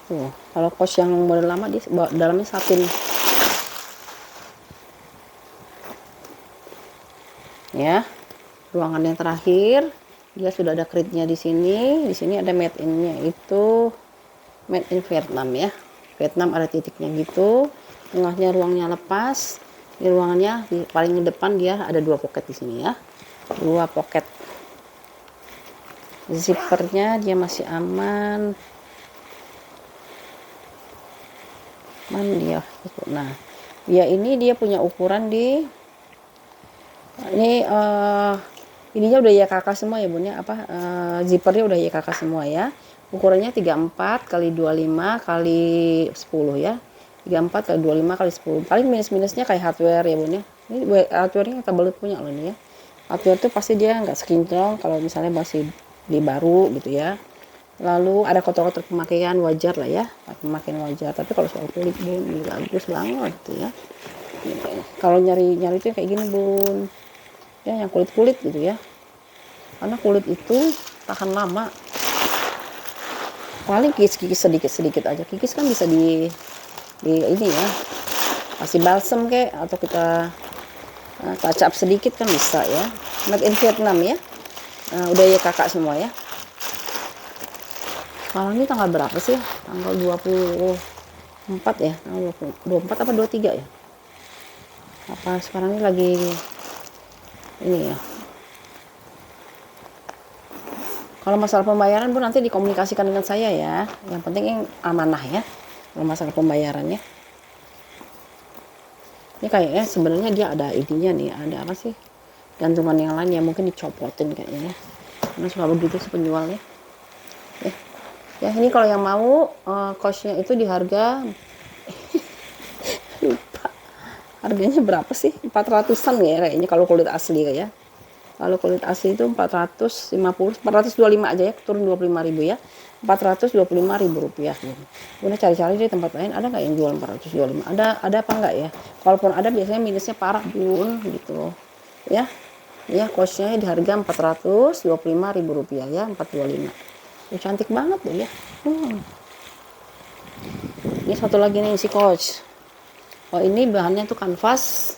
Tuh, kalau coach yang model lama di dalamnya satin. Ya. Ruangan yang terakhir, dia sudah ada kritnya di sini. Di sini ada made in-nya itu made in Vietnam ya. Vietnam ada titiknya gitu. Tengahnya ruangnya lepas. Di ruangannya di paling depan dia ada 2 pocket di sini ya. 2 pocket. Zippernya dia masih aman. Mana dia? Nah, dia punya ukuran di ini ininya udah YKK semua ya Bun ya, zippernya udah YKK semua ya. Ukurannya 34 kali 25 kali 10 ya. 34 kali 25 kali 10. Paling minus-minusnya kayak hardware ya Bun ya. Ini hardware-nya kita belut punya loh nih ya. Hardware tuh pasti dia nggak sekinclong kalau misalnya masih di baru gitu ya. Lalu ada kotor-kotor pemakaian wajar lah ya, pemakaian wajar. Tapi kalau soal kulit Bun, ini bagus banget gitu ya. Kalau nyari itu kayak gini Bun, ya yang kulit gitu ya. Karena kulit itu tahan lama. Paling kikis sedikit aja. Kikis kan bisa di ini ya, kasih balsam kayak atau kita touch up sedikit kan bisa ya. Made in Vietnam ya. Udah ya kakak semua ya. Sekarang ini tanggal berapa sih? Tanggal 24 ya? Tanggal 24 apa 23 ya? Apa sekarang ini lagi ini ya? Kalau masalah pembayaran Bun nanti dikomunikasikan dengan saya ya. Yang penting amanah ya. Kalau masalah pembayarannya. Ini kayaknya sebenarnya dia ada idenya nih. Ada apa sih? Gantungan yang lain yang mungkin dicopotin kayaknya ya. Karena suka begitu sih penjualnya. Ya ini kalau yang mau coachnya itu di harga lupa harganya berapa sih, 400-an ya kayaknya kalau kulit asli ya. Kalau kulit asli itu 425 aja ya, turun 25.000 ya, 425.000 rupiah ya. Udah cari-cari di tempat lain ada nggak yang jual 425, ada apa nggak ya? Kalaupun ada biasanya minusnya parah Bun gitu ya. Ya coachnya di harga 425.000 rupiah ya, 425. Cantik banget deh ya. Ini satu lagi nih si coach. Oh ini bahannya tuh kanvas,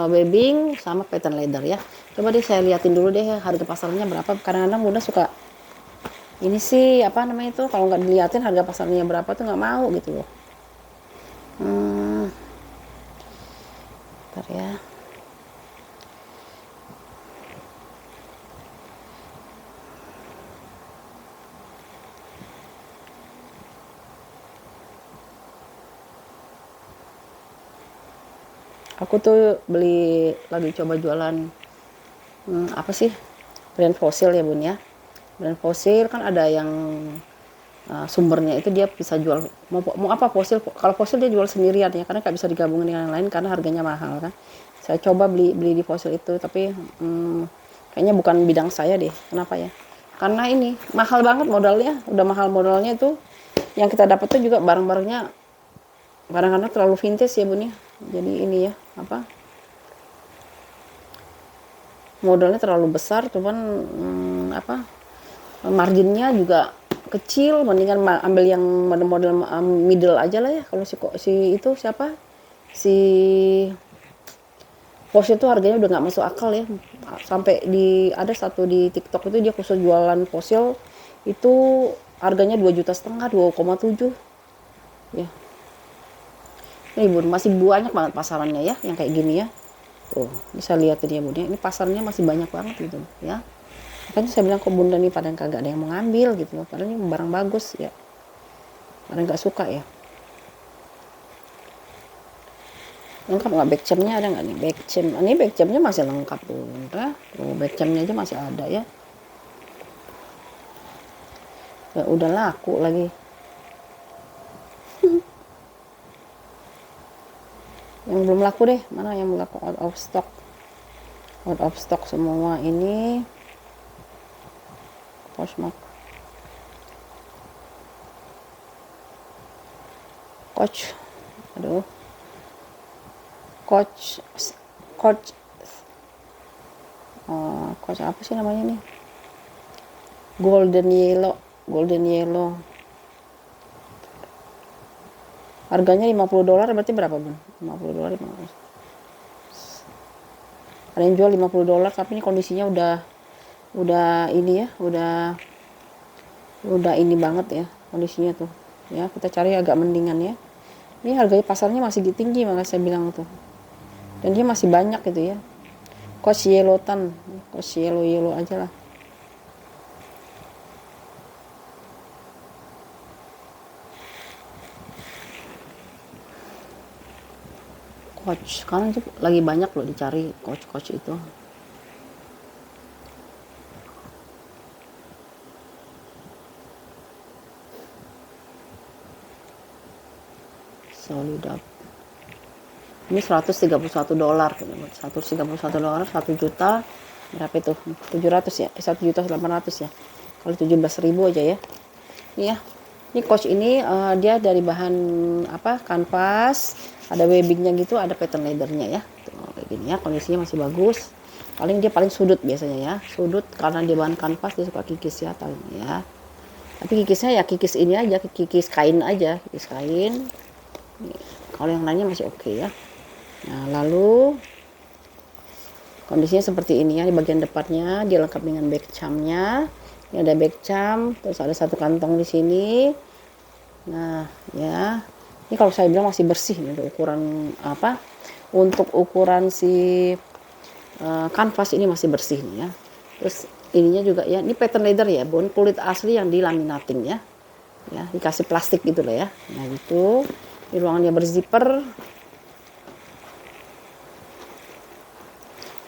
webbing sama pattern leather ya. Coba deh saya liatin dulu deh harga pasarnya berapa. Kadang-kadang Bunda suka ini sih apa namanya itu kalau nggak diliatin harga pasarnya berapa tuh nggak mau gitu loh. Bentar ya. Aku tuh lagi coba jualan apa sih, brand fosil ya Bun ya. Brand fosil kan ada yang sumbernya itu dia bisa jual mau apa fosil. Kalau fosil dia jual sendirian ya karena nggak bisa digabungin dengan yang lain karena harganya mahal kan. Saya coba beli di fosil itu tapi kayaknya bukan bidang saya deh. Kenapa ya? Karena ini mahal banget modalnya, udah mahal modalnya itu. Yang kita dapat tuh juga barang-barangnya kadang-kadang terlalu vintage ya Bun ya. Jadi ini ya apa modalnya terlalu besar cuman marginnya juga kecil, mendingan ambil yang model middle aja lah ya. Kalau si itu siapa si Porsche itu harganya udah nggak masuk akal ya, sampai ada satu di TikTok itu dia khusus jualan fosil itu harganya 2,5 juta, 2,7 ya. Ini bun, masih banyak banget pasarannya ya, yang kayak gini ya. Tuh, bisa lihat ini ya bun ya. Ini pasarnya masih banyak banget gitu ya. Makanya saya bilang kok bunda nih pada kagak ada yang mau ngambil gitu. Padahal ini barang bagus ya. Pada nggak suka ya. Lengkap nggak back jamnya, ada nggak nih back jam? Ini back jamnya masih lengkap bunda. Tuh, back jamnya aja masih ada ya. Ya udah laku lagi. Yang belum laku deh, mana yang belum laku? Out of stock. Out of stock semua ini. Poshmark. Coach. Aduh. Coach. Coach. Coach apa sih namanya nih? Golden Yellow. Golden Yellow. Harganya $50, berarti berapa bun? $50. Ada yang jual $50, tapi ini kondisinya udah ini ya, udah ini banget ya kondisinya tuh. Ya, kita cari agak mendingan ya. Ini harganya pasarnya masih tinggi, makanya saya bilang tuh. Dan dia masih banyak gitu ya. Coach Yellow Tan, Coach Yellow aja lah. Coach sekarang tuh lagi banyak loh dicari coach itu. Solidap. Ini $131, $131, 1 juta berapa itu? 700 ya? 1.800.000 ya. Kalau 17.000 aja ya. Ini ya. Ini coach ini dia dari bahan apa? Kanvas, ada webbingnya gitu, ada pattern leathernya ya. Tuh, kayak gini ya, kondisinya masih bagus. Paling sudut biasanya ya. Sudut karena dia bahan kanvas, dia suka kikis ya, tahu ya. Tapi kikisnya ya kikis ini aja, kikis kain aja, kikis kain. Kalau yang lainnya masih oke ya. Nah, lalu kondisinya seperti ini ya, di bagian depannya dia lengkap dengan back camnya. Ini ada back cam, terus ada satu kantong di sini. Nah, ya. Ini kalau saya bilang masih bersih nih untuk ukuran apa? Untuk ukuran si kanvas ini masih bersih nih ya. Terus ininya juga ya, ini pattern leather ya, bun, kulit asli yang dilaminating ya. Ya, dikasih plastik gitu loh ya. Nah, gitu. Di ruangannya berzipper.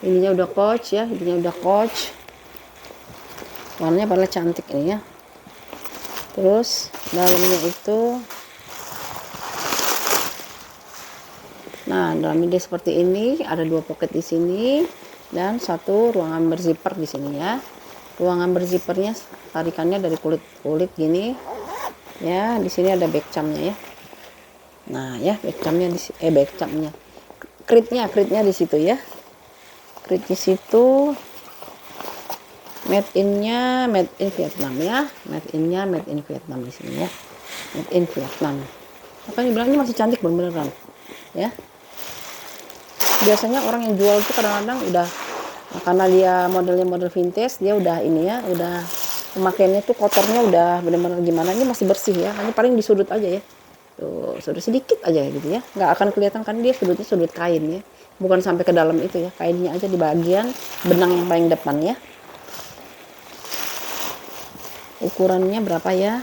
Ininya udah coach ya, ininya udah coach. Warnanya padahal cantik ini ya. Terus dalamnya itu, nah dalamnya dia seperti ini, ada 2 pocket di sini dan satu ruangan berzipper di sini ya. Ruangan berzippernya tarikannya dari kulit gini ya. Di sini ada back camnya ya. Nah ya, back camnya kritnya di situ ya. Krit di situ. Made in Vietnam ya. Made in Vietnam di sini ya. Made in Vietnam. Makanya bilangnya masih cantik beneran ya. Biasanya orang yang jual itu kadang-kadang udah, karena dia modelnya model vintage, dia udah ini ya, udah pemakaiannya tuh kotornya udah bener-bener gimana. Ini masih bersih ya, hanya paling di sudut aja ya. Tuh, sudut sedikit aja gitu ya. Nggak akan kelihatan kan dia sudutnya sudut kain ya. Bukan sampai ke dalam itu ya, kainnya aja di bagian benang yang paling depan ya. Ukurannya berapa ya?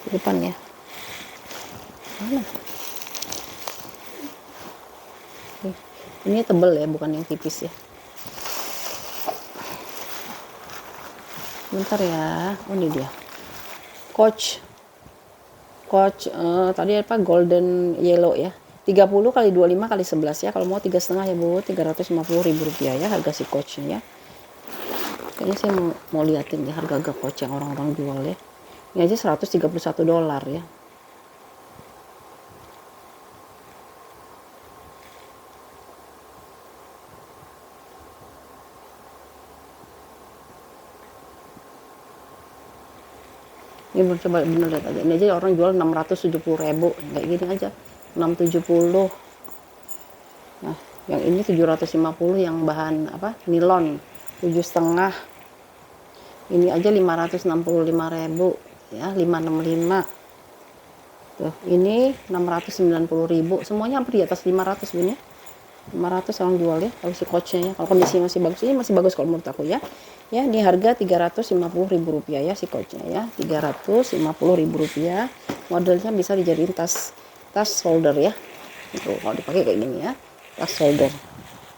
Di depan ya. Mana? Ini tebel ya, bukan yang tipis ya. Bentar ya. Oh, ini dia. Coach tadi apa? Golden Yellow ya. 30 kali 25 kali 11 ya. Kalau mau 3,5 ya bu, Rp350.000 ya harga si coachnya ya. Kayaknya saya mau liatin ya harga coach yang orang-orang jual ya. Ini aja $131 ya. Ini coba bener lihat aja. Ini aja orang jual 670.000, kayak gini aja 670. Nah, yang ini 750 yang bahan apa? Nilon 7,5. Ini aja 565.000 ya, 565. Tuh, ini 690.000, semuanya hampir di atas 500 bun ya. 500 orang jual ya, kalau si coachnya ya. Kalau kondisi masih bagus, ini masih bagus kalau menurut aku ya. Ya, di harga Rp350.000 ya si coachnya ya. Rp350.000. Modelnya bisa dijadiin tas shoulder ya. Itu kalau dipakai kayak gini ya, tas shoulder.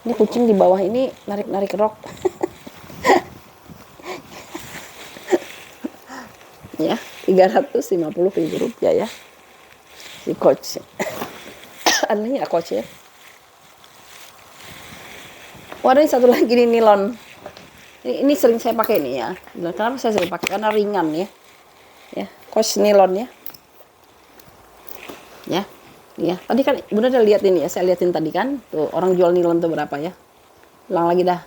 Ini kucing di bawah ini narik-narik rok. Ya, Rp350.000 ya. Si coach. Aneh ya coach ya. Oh, ada satu lagi nih nilon. Ini sering saya pakai nih ya. Kenapa saya sering pakai? Karena ringan ya. Ya, coach nilon ya. Ya. Ya, tadi kan Bunda udah lihat ini ya. Saya liatin tadi kan. Tuh, orang jual nilon tuh berapa ya? Ulang lagi dah.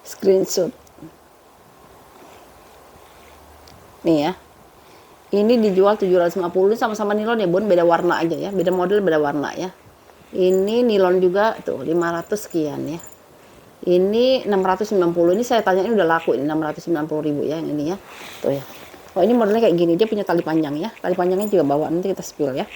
Screenshot. Nih ya. Ini dijual 750, sama-sama nilon ya, Bun. Beda warna aja ya. Beda model, beda warna ya. Ini nilon juga tuh 500 sekian ya. Ini 690. Ini saya tanya, ini udah laku ini 690.000 ya yang ini ya. Tuh ya. Oh, ini modelnya kayak gini, dia punya tali panjang ya. Tali panjangnya juga bawa, nanti kita spill ya.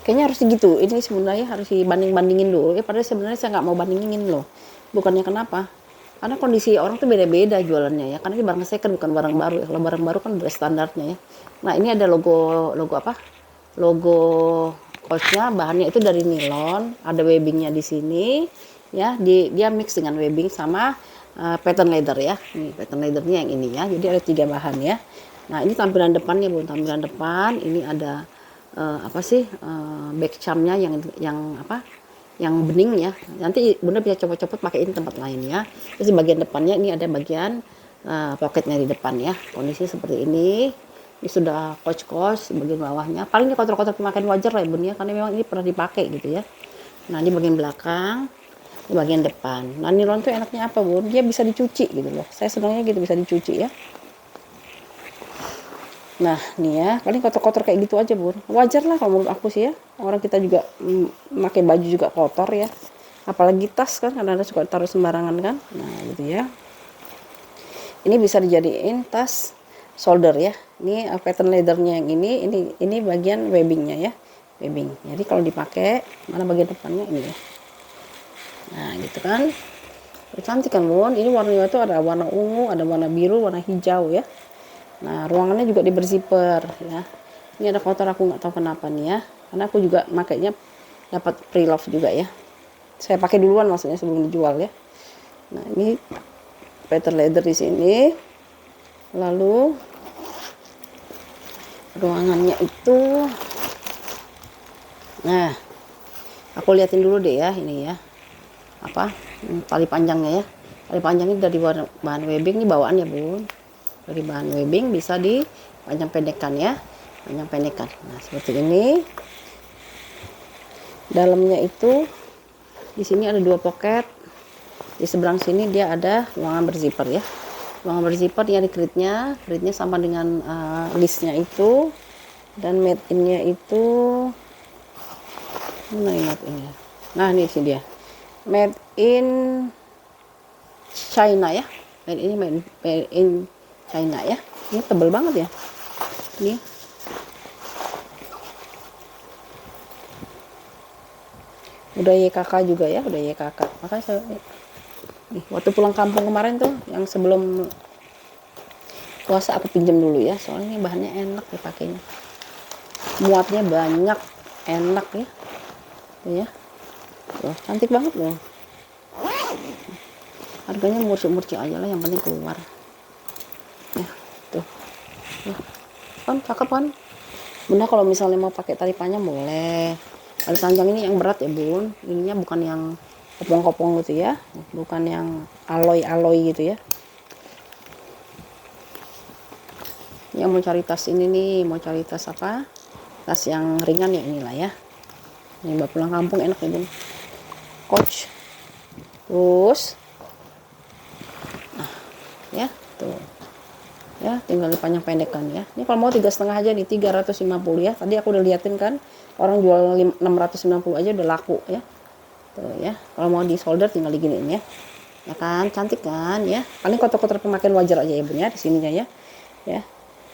Kayaknya harus gitu. Ini sebenarnya harus dibanding-bandingin dulu. Ya padahal sebenarnya saya nggak mau bandingin loh. Bukannya kenapa? Karena kondisi orang tuh beda-beda jualannya ya. Karena ini barang second bukan barang baru ya. Kalau barang baru kan udah standarnya ya. Nah, ini ada logo apa? Logo coachnya, bahannya itu dari nilon, ada webbingnya di sini ya. Dia mix dengan webbing sama pattern leather ya. Ini pattern leathernya yang ini ya. Jadi ada 3 bahan ya. Nah, ini tampilan depannya, Bun. Tampilan depan ini ada apa sih, back charmnya yang apa, yang bening ya. Nanti Bunda bisa copot-copot pakaiin tempat lain ya. Terus di bagian depannya ini ada bagian pocketnya di depan ya. Kondisi seperti ini. Ini sudah coach bagian bawahnya. Paling ini kotor-kotor pemakaian wajar lah ya, Bun ya, karena memang ini pernah dipakai gitu ya. Nah, ini bagian belakang, ini bagian depan. Nah, nilon tuh enaknya apa, Bun? Dia bisa dicuci gitu loh. Saya senangnya gitu, bisa dicuci ya. Nah, nih ya, paling kotor-kotor kayak gitu aja, Bun. Wajar lah kalau menurut aku sih ya. Orang kita juga pakai baju juga kotor ya. Apalagi tas kan, kadang-kadang suka taruh sembarangan kan. Nah, gitu ya. Ini bisa dijadiin tas shoulder ya. Ini pattern leathernya yang ini bagian webbingnya ya. Webbing. Jadi kalau dipakai, mana bagian depannya ini ya. Nah, gitu kan. Cantik kan, Bun. Ini warnanya tuh ada warna ungu, ada warna biru, warna hijau ya. Nah, ruangannya juga di berzipper ya. Ini ada kotor, aku nggak tahu kenapa nih ya. Karena aku juga makainya dapat pre-love juga ya. Saya pakai duluan maksudnya sebelum dijual ya. Nah, ini pattern leather di sini. Lalu ruangannya itu, nah, aku liatin dulu deh ya ini ya. Apa? Tali panjangnya ya. Tali panjangnya dari bahan webbing, ini bawaan ya, Bun. Dari bahan webbing bisa dipanjang pendekkan ya. Panjang pendekkan. Nah, seperti ini. Dalamnya itu di sini ada 2 pocket. Di seberang sini dia ada ruangan berzipper ya. Ruangan berzipper yang di kritnya sama dengan listnya itu, dan made in-nya itu mana ini made in-nya. Nah, ini sih dia. Made in China ya. Made in China ya. Ini tebal banget ya. Ini. Udah YKK juga ya, udah YKK. Makanya saya nih, waktu pulang kampung kemarin tuh, yang sebelum puasa aku pinjam dulu ya, soalnya ini bahannya enak dipakainya, muatnya banyak, enak ya. Tuh ya, tuh, cantik banget loh. Harganya murci-murci aja lah, yang penting keluar ya. Tuh kan cakep kan. Bunda kalau misalnya mau pakai tali panjang boleh. Tali panjang ini yang berat ya, Bun. Ininya bukan yang kopong-kopong gitu ya, bukan yang alloy gitu ya. Yang mau cari tas ini nih, mau cari tas apa, tas yang ringan ya inilah ya. Ini bawa pulang kampung enak ya, Bun. Coach. Terus nah ya tuh ya, tinggal dipanjang pendekkan ya. Ini kalau mau 3,5 aja nih, 350 ya. Tadi aku udah liatin kan, orang jual 690 aja udah laku ya. Tuh ya, kalau mau di solder tinggal diginiin ya. Ya kan, cantik kan ya. Paling kotor-kotor pemakaian wajar aja ya, Bun ya, di sininya ya. Ya.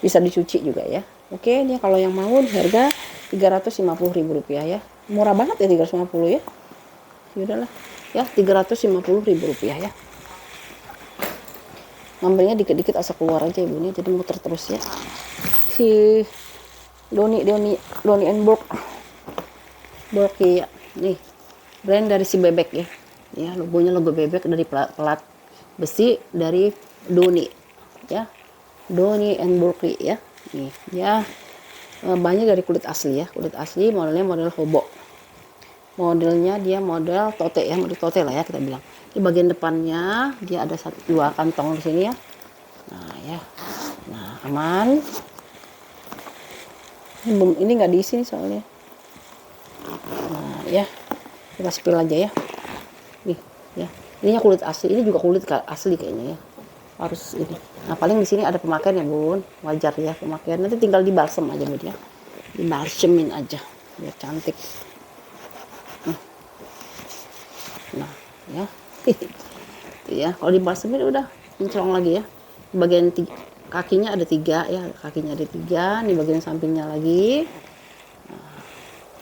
Bisa dicuci juga ya. Oke, ini kalau yang mau di harga Rp350.000 ya. Murah banget ya 350 ya. Ya udahlah. Ya, Rp350.000 ya. Ngambilnya dikit-dikit asal keluar aja ibu ini, jadi muter terus ya. Si Doni and Borky ya. Nih, brand dari si bebek ya. Ya, logonya logo bebek dari pelat besi dari Doni ya. Doni and Borky ya. Nih, ya banyak dari kulit asli ya. Kulit asli, modelnya model hobo. Modelnya dia model tote ya, model tote lah ya kita bilang. Di bagian depannya dia ada dua kantong di sini ya. Nah, ya. Nah, aman. Ini nggak diisi nih soalnya. Nah, ya. Kita spill aja ya. Nih, ya. Ininya kulit asli, ini juga kulit asli kayaknya ya. Harus ini. Nah, paling di sini ada pemakaian ya, Bun. Wajar ya pemakaian. Nanti tinggal dibalsem aja, Bun ya. Dibalsemin aja biar cantik. Nah, ya. Ya, kalau dibalsemin udah mencolong lagi ya. Bagian kakinya ada 3 ya, kakinya ada 3, di bagian sampingnya lagi. Nah,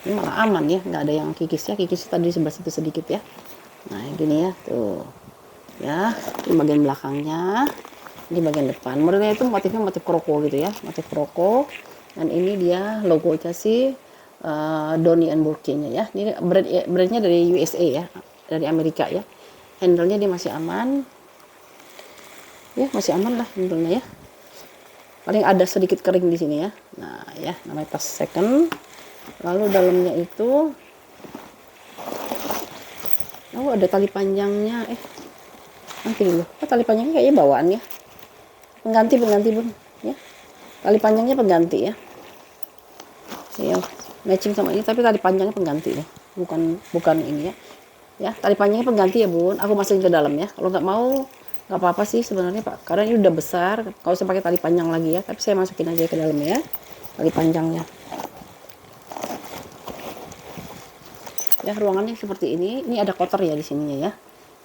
ini malah aman ya, nggak ada yang kikisnya tadi sebelah situ sedikit ya. Nah, gini ya, tuh. Ya, ini bagian belakangnya, ini bagian depan. Modelnya itu motifnya motif kroko gitu ya, motif kroko. Dan ini dia logonya si Doni and Borky-nya ya. Ini brandnya dari USA ya, dari Amerika ya. Handle-nya dia masih aman. Ya, masih aman lah handle-nya ya. Paling ada sedikit kering di sini ya. Nah, ya, namanya tas second. Lalu dalamnya itu ada tali panjangnya. Nanti dulu. Tali panjangnya kayaknya bawaan ya. Pengganti Bun, ya. Tali panjangnya pengganti ya. Ya, matching sama ini tapi tali panjangnya pengganti ya. Bukan ini ya. Ya, tali panjangnya pengganti ya, Bun. Aku masukin ke dalam ya. Kalau nggak mau nggak apa-apa sih sebenarnya Pak, karena ini udah besar, nggak usah pakai tali panjang lagi ya, tapi saya masukin aja ke dalam ya tali panjangnya ya. Ruangannya seperti ini ada kotor ya di sininya ya,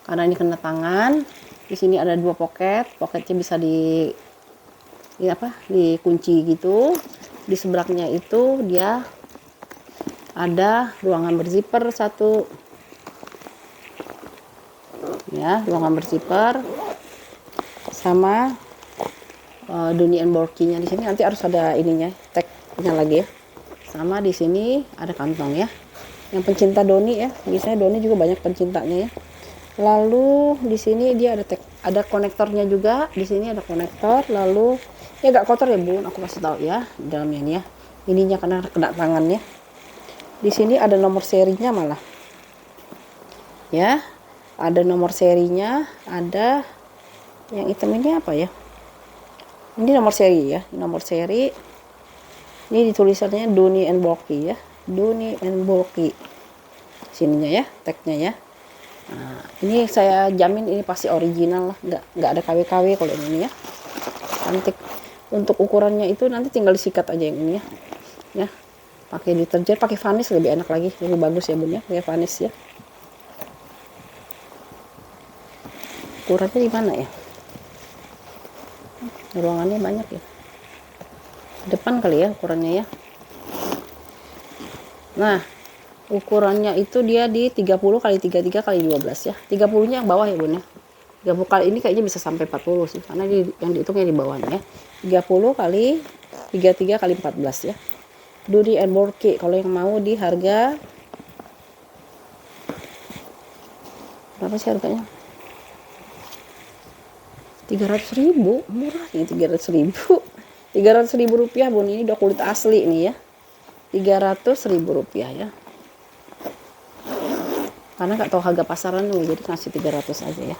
karena ini kena tangan. Di sini ada 2 poketnya bisa dikunci gitu. Di sebelahnya itu dia ada ruangan berzipper 1 ya, ruangan berzipper sama Doni and Borky-nya. Di sini nanti harus ada ininya, tagnya lagi ya. Sama di sini ada kantong ya. Yang pencinta Doni ya, biasanya Doni juga banyak pencintanya ya. Lalu di sini dia ada konektornya juga. Di sini ada konektor. Lalu ya agak kotor ya, Bun. Aku kasih tahu ya di dalamnya ini ya. Ininya karena kena tangan ya. Di sini ada nomor serinya malah. Ya. Ada nomor serinya, ada yang hitam ini apa ya? Ini nomor seri ya, nomor seri. Ini ditulisannya Doni and Borky ya, Doni and Borky. Sininya ya, tagnya ya. Nah, ini saya jamin ini pasti original lah, nggak ada KW-KW kalau ini ya. Cantik. Untuk ukurannya itu nanti tinggal disikat aja yang ini ya. Ya, pakai deterjen, pakai vanis lebih enak lagi, lebih bagus ya, Bun ya, pakai vanis ya. Ukurannya di mana ya? Ruangannya banyak ya. Depan kali ya ukurannya ya. Nah, ukurannya itu dia di 30 kali 33 kali 12 ya. 30-nya yang bawah ya, Bun ya. 30 kali ini kayaknya bisa sampai 40 sih, karena yang dihitungnya di bawahnya ya. 30 kali 33 kali 14 ya. Doni and Borky kalau yang mau di harga berapa sih harganya? 300.000, murah nih 300.000. 300.000 rupiah, Bun. Ini udah kulit asli nih ya. 300.000 rupiah ya. Karena nggak tahu harga pasaran nih, jadi ngasih 300 aja ya.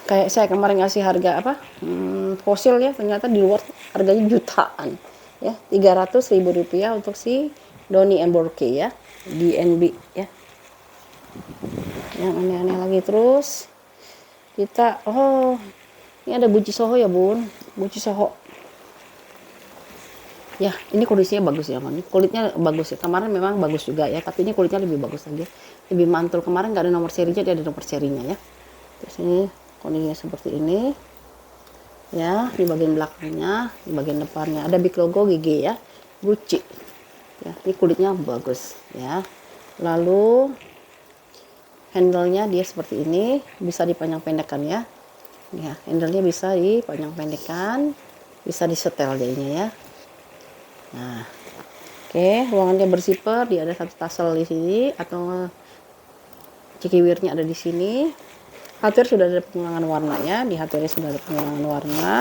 Kayak saya kemarin ngasih harga apa? Fosil ya, ternyata di luar harganya jutaan. Ya, 300.000 rupiah untuk si Doni and Borky ya. DNB ya. Yang aneh-aneh lagi terus. Kita, ini ada Gucci Soho ya, Bun. Gucci Soho. Ya, ini kondisinya bagus ya, Bun. Kulitnya bagus ya. Kemarin memang bagus juga ya, tapi ini kulitnya lebih bagus lagi. Lebih mantul. Kemarin nggak ada nomor serinya, dia ada nomor serinya ya. Terus ini kondisinya seperti ini. ya, di bagian belakangnya, di bagian depannya ada big logo GG ya, Gucci ya. Ini kulitnya bagus ya. Lalu handle-nya dia seperti ini, bisa dipanjang pendekkan ya. Ya, handle-nya bisa dipanjang pendekkan, bisa disetel jadinya ya. Nah, oke, ruangannya berzipper, dia ada satu tassel di sini atau cikiwirnya ada di sini. Hardware sudah ada pengurangan warna ya, di hardware sudah ada pengurangan warna.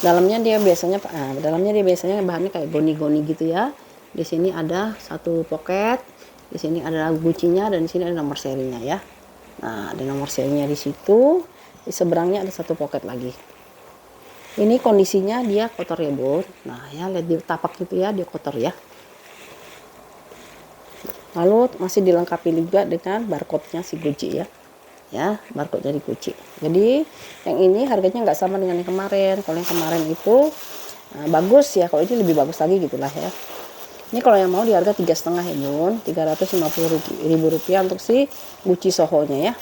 Dalamnya dia biasanya bahannya kayak goni-goni gitu ya. Di sini ada satu pocket, di sini ada Gucci-nya, dan di sini ada nomor serinya ya. Nah, ada nomor serinya di situ. Di seberangnya ada satu pocket lagi. Ini kondisinya dia kotor ya, Bun. Nah, ya lihat di tapak gitu ya, dia kotor ya. Lalu masih dilengkapi juga dengan barcode-nya si Gucci ya. Ya, barcode dari Gucci. Jadi yang ini harganya nggak sama dengan yang kemarin. Kalau yang kemarin itu bagus ya, kalau ini lebih bagus lagi gitulah ya. Ini kalau yang mau di harga 3,5 ya Bun, 350.000 rupiah untuk si Gucci Soho-nya ya.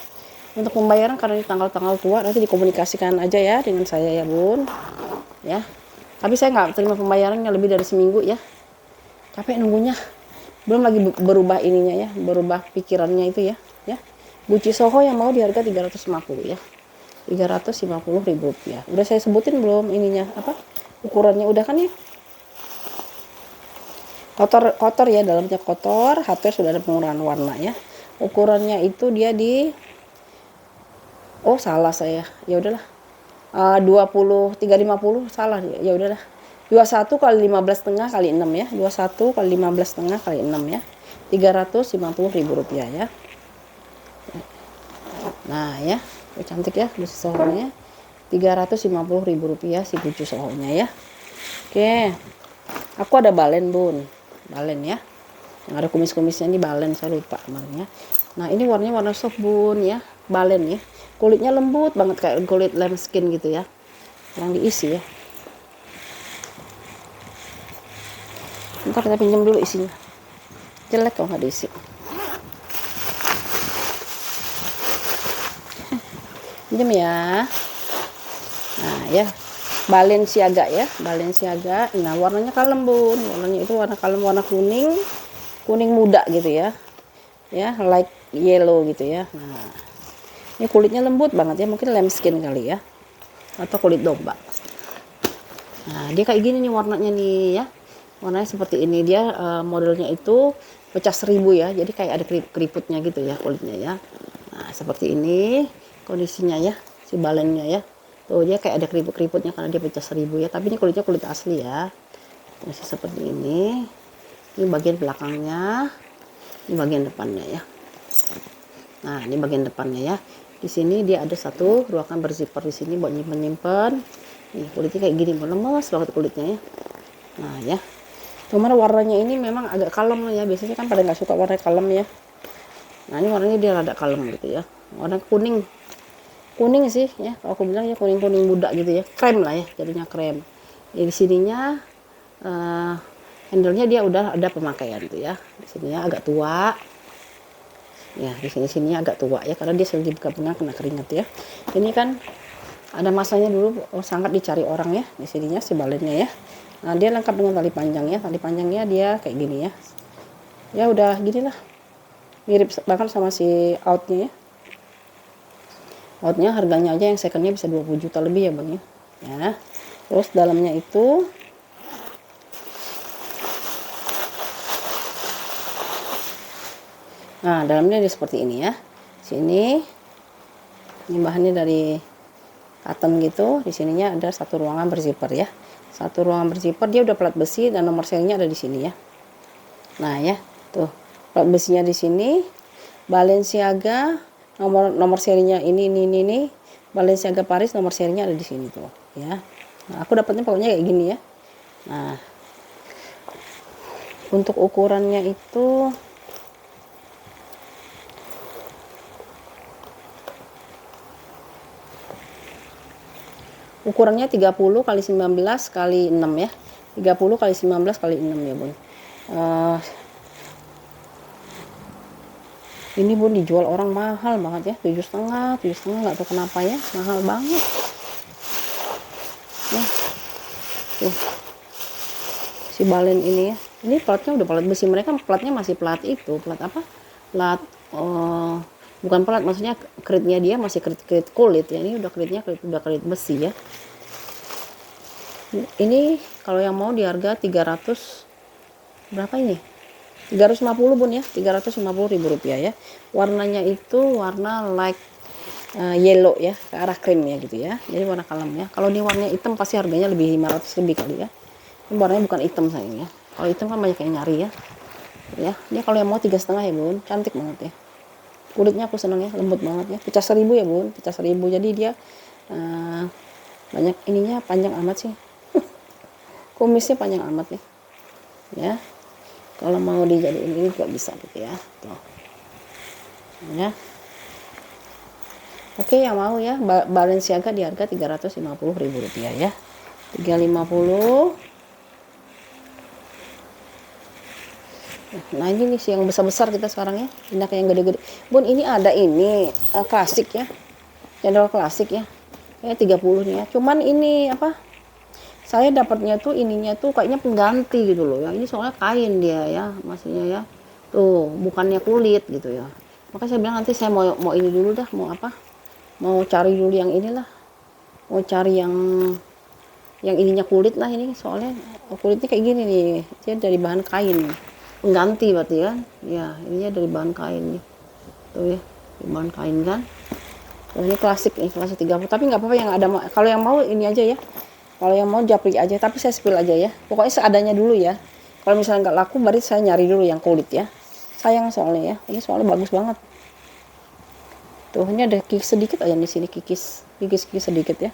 Untuk pembayaran karena di tanggal-tanggal tua nanti dikomunikasikan aja ya dengan saya ya Bun. Ya, tapi saya nggak terima pembayaran yang lebih dari seminggu ya. Capek nunggunya. Belum lagi berubah ininya ya, berubah pikirannya itu ya. Ya. Gucci Soho yang mau di harga 350 ya. 350.000 rupiah. Udah saya sebutin belum ininya apa? Ukurannya udah kan ya? Kotor ya, dalamnya kotor, hardware sudah ada pengurangan warna ya. Ukurannya itu dia di salah saya. Ya udahlah. 350 salah ya udahlah. 21 kali 15,5 kali 6 ya. 21 kali 15,5 kali 6 ya. 350.000 rupiah ya. Nah ya, cantik ya Gucci Soho-nya. 350.000 rupiah si Gucci Soho-nya ya. Oke. Aku ada balen Bun. Balen ya. Yang ada kumis-kumisnya ini balen, saya lupa kemarin ya. Nah, ini warnanya warna soft Bun ya. Balen ya. Kulitnya lembut banget kayak kulit lambskin gitu ya. Yang diisi ya. Ntar kita pinjam dulu isinya. Jelek kalau nggak diisi. Pinjam ya. Nah ya, Balenciaga ya, Balenciaga. Nah warnanya kalem Bun, warnanya itu warna kalem, warna kuning, kuning muda gitu ya, ya light yellow gitu ya. Nah ini kulitnya lembut banget ya, mungkin lambskin kali ya, atau kulit domba. Nah dia kayak gini nih warnanya nih ya, warnanya seperti ini dia, modelnya itu pecah 1000 ya, jadi kayak ada keriputnya gitu ya kulitnya ya. Nah seperti ini kondisinya ya, si balennya ya. Tuh dia kayak ada keriput-keriputnya karena dia pecah 1000 ya, tapi ini kulitnya kulit asli ya. Masih seperti ini. Ini bagian belakangnya, ini bagian depannya ya. Nah, ini bagian depannya ya. Di sini dia ada satu ruangan berzipper di sini buat nyimpen-nyimpen. Nih, kulitnya kayak gini, lemes banget kulitnya ya. Nah, ya. Cuman warnanya ini memang agak kalem ya. Biasanya kan pada nggak suka warna kalem ya. Nah, ini warnanya dia rada kalem gitu ya. Warna kuning. Kuning sih ya, kalau aku bilang ya kuning-kuning muda gitu ya, krem lah ya, jadinya krem. Di sininya handle-nya dia udah ada pemakaian gitu ya. Di sininya agak tua. Ya, di sini-sininya agak tua ya karena dia sering dibuka-buka kena keringat ya. Ini kan ada masanya dulu sangat dicari orang ya, di sininya si balennya ya. Nah, dia lengkap dengan tali panjang ya. Tali panjangnya dia kayak gini ya. Ya udah gini lah. Mirip banget sama si outnya ya. Outnya harganya aja yang secondnya bisa 20 juta lebih ya Bang ya. Ya. Terus dalamnya itu nah dalamnya dia seperti ini ya. Sini ini bahannya dari cotton gitu. Di sininya ada satu ruangan berzipper ya. Satu ruangan berzipper dia udah plat besi dan nomor serinya ada di sini ya. Nah ya, tuh plat besinya di sini. Balenciaga nomor serinya ini Balenciaga Paris, nomor serinya ada di sini tuh ya. Nah, aku dapatnya pokoknya kayak gini ya. Nah, untuk ukurannya itu ukurannya 30 kali 19 kali 6 ya. 30 kali 19 kali 6 ya Bun. Ini Bun dijual orang mahal banget ya, 7,5 nggak tahu kenapa ya, mahal banget. Nah, tuh si balen ini ya. Ini platnya udah plat besi, mereka platnya masih plat itu, plat apa? Plat bukan plat, maksudnya kritnya dia masih krit kulit ya. Ini udah kritnya udah krit besi ya. Ini kalau yang mau di harga 300 berapa ini? 350 bun ya, 350.000 rupiah ya. Warnanya itu warna light yellow ya, ke arah krim ya gitu ya. Jadi warna kalem ya. Kalau di warna hitam pasti harganya lebih 500 lebih kali ya. Ini warnanya bukan hitam sayang ya. Kalau hitam kan banyak yang nyari ya. Ya, dia kalau yang mau 3,5 ya bun, cantik banget ya. Kulitnya aku seneng ya, lembut banget ya. Pecah 1.000 ya bun, pecah 1.000. Jadi dia banyak ininya, panjang amat sih. Kumisnya panjang amat ya. Ya. Kalau mau dijadiin ini juga bisa gitu ya. Tuh. Ya. Oke, yang mau ya, Balenciaga di harga 350.000 rupiah ya. 350. Nah ini nih sih yang besar-besar kita sekarang ya. Ini kayak yang gede-gede. Bun, ini ada ini klasik ya. Cendol klasik ya. Kayak 30 nih ya. Cuman ini apa? Saya dapatnya tuh ininya tuh kayaknya pengganti gitu loh. Yang ini soalnya kain dia ya, maksudnya ya. Tuh, bukannya kulit gitu ya. Makanya saya bilang nanti saya mau ini dulu dah, mau apa? Mau cari dulu yang inilah. Mau cari yang ininya kulit lah ini, soalnya kulitnya kayak gini nih. Dia dari bahan kain. Pengganti berarti kan? Ya, ininya dari bahan kain nih. Tuh ya, bahan kain kan. Oh, ini klasik nih, klasik 30. Tapi nggak apa-apa yang ada. Kalau yang mau ini aja ya. Kalau yang mau japri aja, tapi saya spill aja ya. Pokoknya seadanya dulu ya. Kalau misalnya nggak laku, berarti saya nyari dulu yang kulit ya. Sayang soalnya ya. Ini soalnya bagus banget. Tuh, ini ada kikis sedikit aja di sini, kikis sedikit ya.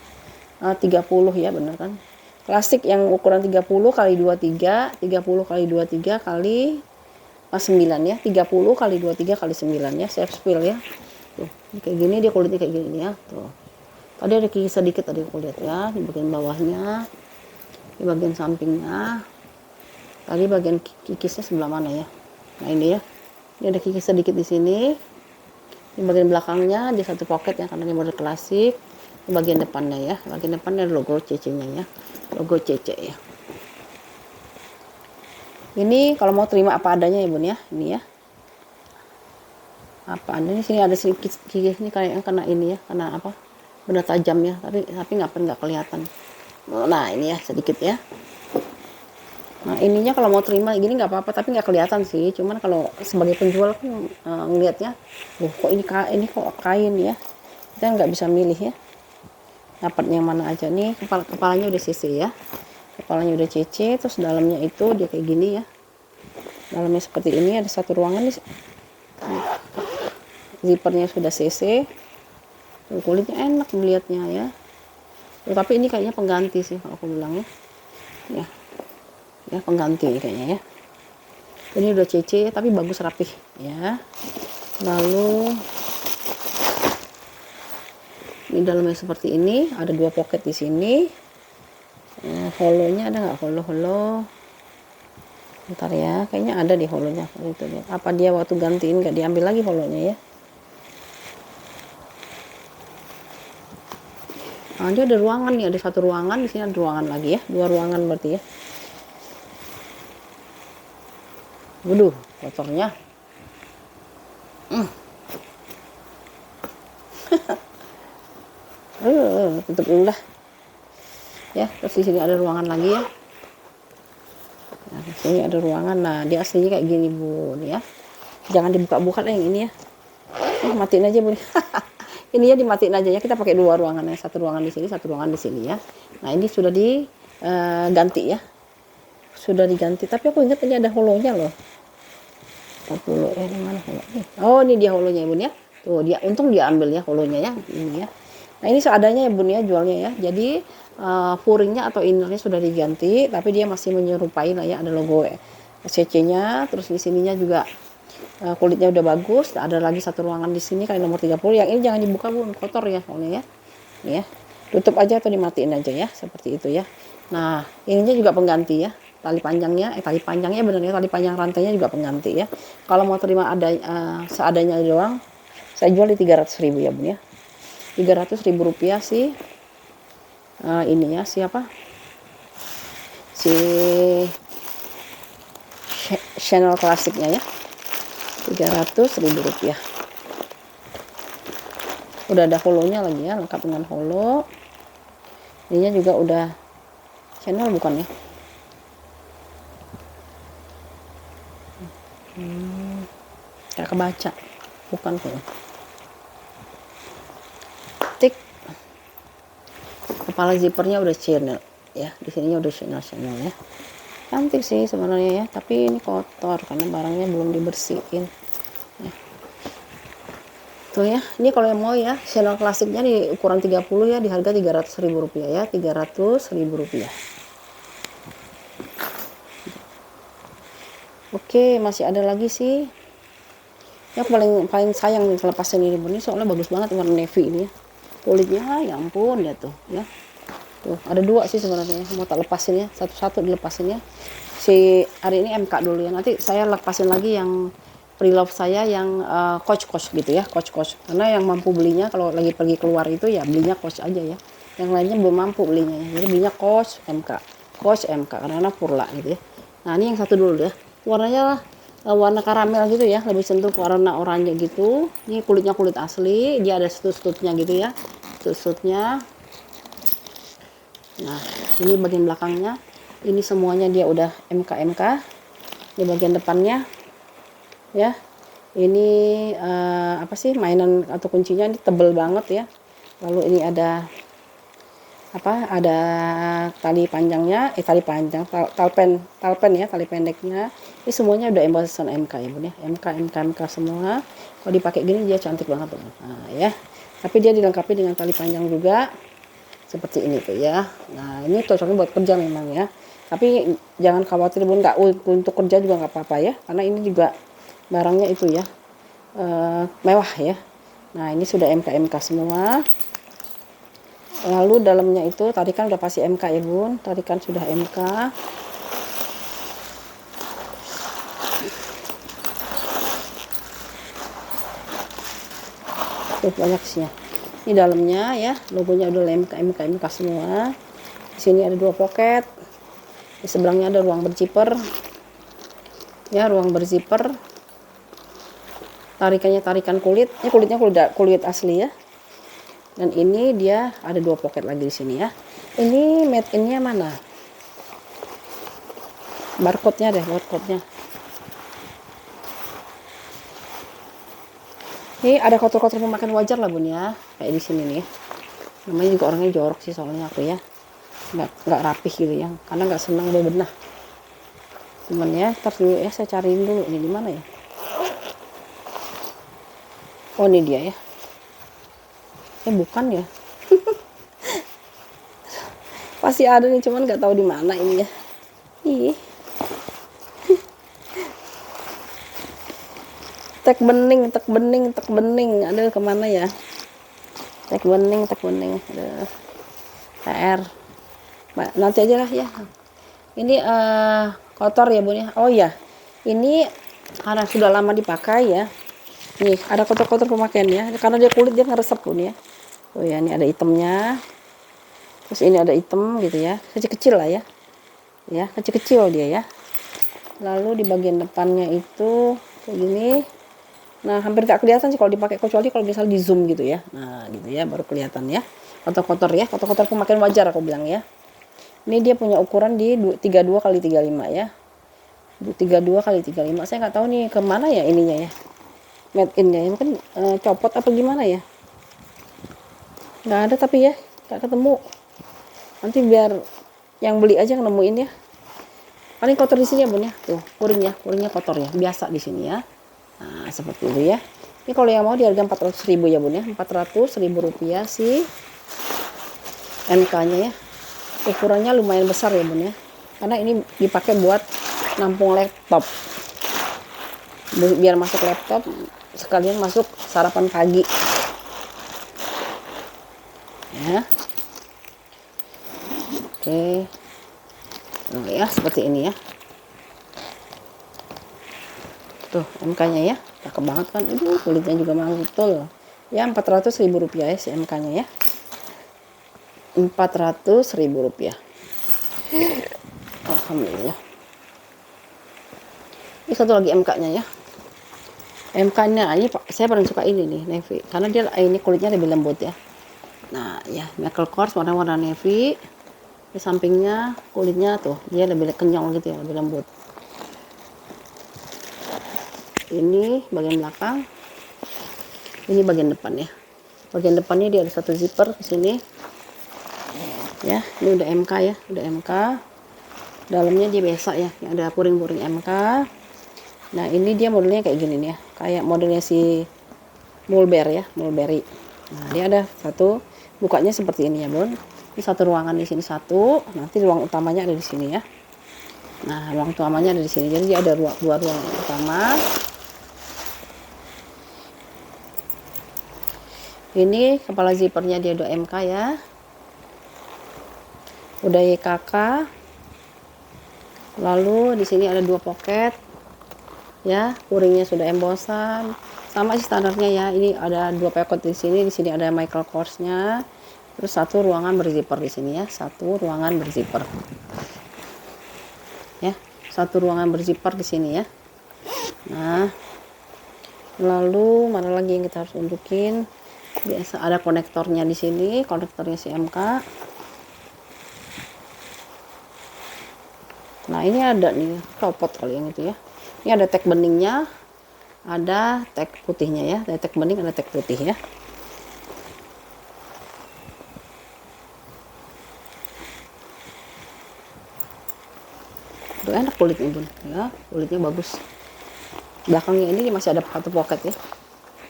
30 ya, bener kan? Klasik yang ukuran 30 kali 23, 30 kali 23 kali 9 ya. 30 kali 23 kali 9 ya. Saya spill ya. Tuh, kayak gini dia kulitnya kayak gini ya. Tuh. Tadi ada kikis sedikit tadi aku lihat ya, di bagian bawahnya, di bagian sampingnya. Tadi bagian kikisnya sebelah mana ya? Nah ini ya, ini ada kikis sedikit di sini. Di bagian belakangnya di satu pocket ya, karena ini model klasik. Di bagian depannya ya, bagian depannya ada logo CC-nya ya, logo CC ya. Ini kalau mau terima apa adanya ya bun ya, ini ya. Apa adanya, sini ada sedikit kikis ini kayak kena ini ya, kena apa? Benda tajam ya, tapi nggak kelihatan. Nah ini ya sedikit ya. Nah ininya kalau mau terima gini nggak apa-apa, tapi nggak kelihatan sih. Cuman kalau sebagai penjual kan ngelihatnya, kok ini kok kain ya. Kita nggak bisa milih ya. Dapatnya yang mana aja nih. Kepalanya udah CC ya. Kepalanya udah CC, terus dalamnya itu dia kayak gini ya. Dalamnya seperti ini, ada satu ruangan nih. Zippernya sudah CC. Kulitnya enak melihatnya ya. Tapi ini kayaknya pengganti sih kalau aku bilang ya. Ya pengganti kayaknya ya. Ini udah CC tapi bagus rapih ya. Lalu ini dalamnya seperti ini, ada dua pocket di sini. Holonya ada nggak? Holo. Bentar ya, kayaknya ada di holonya. Itu dia. Apa dia waktu gantiin nggak diambil lagi holonya ya? Nah, dia ada ruangan nih, ada satu ruangan, di sini ada ruangan lagi ya, dua ruangan berarti ya. Waduh, kotornya. Tutup dulu lah. Ya, terus di sini ada ruangan lagi ya. Nah, di sini ada ruangan. Nah, dia aslinya kayak gini, Bun ya. Jangan dibuka-buka yang ini ya. Matiin aja, Bun. Ini ya dimatiin aja ya, kita pakai dua ruangan ya, satu ruangan di sini, satu ruangan di sini ya. Nah ini sudah diganti ya, sudah diganti. Tapi aku ingat ini ada holonya loh. 40 di mana holonya? Oh ini dia holonya ya bun ya. Tuh dia, untung dia ambil ya holonya ya, ini ya. Nah ini seadanya ya bun ya jualnya ya. Jadi furingnya atau innernya sudah diganti, tapi dia masih menyerupai lah ya, ada logo CC-nya, terus di sininya juga. Kulitnya udah bagus. Ada lagi satu ruangan di sini kali nomor 30. Yang ini jangan dibuka bun, kotor ya soalnya ya. Nih ya, tutup aja atau dimatiin aja ya, seperti itu ya. Nah ininya juga pengganti ya, tali panjangnya tali panjang rantainya juga pengganti ya. Kalau mau terima ada seadanya doang, saya jual di 300.000 ya bun ya. 300.000 rupiah sih ini ya, siapa si channel klasiknya ya, 300.000 rupiah. Udah ada holonya lagi ya, lengkap dengan holo. Ininya juga udah channel bukan ya, kayak kebaca bukan kok. Tik, kepala zippernya udah channel ya, di sininya udah channel ya. Cantik sih sebenarnya ya, tapi ini kotor karena barangnya belum dibersihin ya. Tuh ya, ini kalau yang mau ya channel klasiknya di ukuran 30 ya, di harga 300.000 rupiah ya, 300.000 rupiah. Oke, masih ada lagi sih. Ya paling sayang nih lepasin ini soalnya bagus banget warna navy ini ya. Kulitnya ya ampun ya tuh ya. Tuh, ada dua sih sebenarnya. Mau tak lepasin ya, satu-satu dilepasin ya. Si hari ini MK dulu ya. Nanti saya lepasin lagi yang pre-love saya yang coach gitu ya, coach. Karena yang mampu belinya kalau lagi pergi keluar itu ya belinya coach aja ya. Yang lainnya belum mampu belinya ya. Jadi belinya coach MK karena purla gitu ya. Nah, ini yang satu dulu ya. Warnanya warna karamel gitu ya, lebih cenderung ke warna oranye gitu. Ini kulitnya kulit asli, dia ada stut-stutnya gitu ya. Stut-stutnya. Nah, ini bagian belakangnya. Ini semuanya dia udah MK. Di bagian depannya ya. Ini apa sih, mainan atau kuncinya ini tebel banget ya. Lalu ini ada apa? Ada tali panjangnya, talpen ya, tali pendeknya. Ini semuanya udah embossan MK ya, Bun ya. MK semua. Kalau dipakai gini dia cantik banget, Bun. Nah, ya. Tapi dia dilengkapi dengan tali panjang juga. Seperti ini tuh ya. Nah, ini cocoknya buat kerja memang ya. Tapi jangan khawatir Bun, nggak untuk kerja juga nggak apa-apa ya. Karena ini juga barangnya itu ya mewah ya. Nah, ini sudah MK semua. Lalu dalamnya itu tarikan udah pasti MK ya Bun. Tarikan sudah MK. Tuh banyak sih ya. Ini dalamnya ya, logonya udah MK semua. Di sini ada 2 pocket. Di seberangnya ada ruang berzipper. Ya, ruang berzipper. Tarikannya tarikan kulit. Ini kulitnya kulit asli ya. Dan ini dia ada 2 pocket lagi di sini ya. Ini made in-nya mana? Barcode-nya deh, barcode-nya. Ini ada kotor-kotor pemakan wajar lah Bun ya, kayak di sini nih. Namanya juga orangnya jorok sih soalnya aku ya, nggak rapih gitu ya, karena nggak senang bebenah. Cuman ya, ntar dulu ya saya cariin dulu ini di mana ya. Oh ini dia ya. Bukan ya. Pasti ada nih, cuman nggak tahu di mana ini ya. Ih. Tek bening. Aduh, kemana ya? Tek bening. Aduh. PR. Nanti aja lah ya. Ini kotor ya Bun ya. Oh ya. Ini karena sudah lama dipakai ya. Nih, ada kotor-kotor pemakaiannya. Karena dia kulit dia ngeresep Bun ya. Oh ya, ini ada hitamnya. Terus ini ada hitam gitu ya. Kecil-kecil lah ya. Ya, kecil-kecil dia ya. Lalu di bagian depannya itu kayak gini. Nah, hampir gak kelihatan sih kalau dipakai, kecuali kalau misalnya di zoom gitu ya. Nah, gitu ya, baru kelihatan ya. Kotor-kotor ya, kotor-kotor pemakaian wajar aku bilang ya. Ini dia punya ukuran di 32 x 35 ya. 32 x 35. Saya nggak tahu nih kemana ya ininya ya. Made in-nya. Mungkin copot apa gimana ya. Nggak ada tapi ya, nggak ketemu. Nanti biar yang beli aja nemuin ya. Paling kotor di sini ya Bun ya. Tuh, kuringnya kotor ya. Biasa di sini ya. Nah, seperti itu ya. Ini kalau yang mau di harga 400.000 ya Bun ya. 400.000 rupiah sih MK-nya ya. Ukurannya lumayan besar ya Bun ya. Karena ini dipakai buat nampung laptop. Biar masuk laptop sekalian masuk sarapan pagi. Ya. Oke. Nah, ya seperti ini ya. Tuh MK-nya ya, cakep banget kan. Aduh, kulitnya juga mantul. Ya 400.000 rupiah ya si MK-nya ya. Rp400.000. Alhamdulillah. Ini satu lagi MK-nya ya. MK-nya ini saya paling suka ini nih, navy, karena dia ini kulitnya lebih lembut ya. Nah ya, Michael Kors warna navy. Di sampingnya kulitnya tuh dia lebih kenyal gitu ya, lebih lembut. Ini bagian belakang, ini bagian depan ya. Bagian depannya dia ada satu zipper di sini ya. Ini udah MK ya, udah MK. Dalamnya dia biasa ya, ada puring-puring MK. Nah ini dia modelnya kayak gini nih ya, kayak modelnya si Mulberry ya, Mulberry. Nah dia ada satu, bukanya seperti ini ya bun. Ini satu ruangan di sini satu, nanti ruang utamanya ada di sini ya. Nah ruang utamanya ada di sini, jadi dia ada dua ruang utama. Ini kepala zippernya dia udah MK ya, udah YKK. Lalu di sini ada 2 pocket ya, puringnya sudah embosan, sama sih standarnya ya. Ini ada 2 pocket di sini ada Michael Kors-nya. Terus satu ruangan berzipper di sini ya, satu ruangan berzipper ya, satu ruangan berzipper di sini ya. Nah lalu mana lagi yang kita harus untukin? Biasa ada konektornya di sini, konektornya si MK. Nah ini ada nih copot kali yang itu ya. Ini ada tag beningnya, ada tag putihnya ya, ada tag bening, ada tag putih ya. Udah enak kulitnya bun ya, kulitnya bagus. Belakangnya ini masih ada satu pocket ya,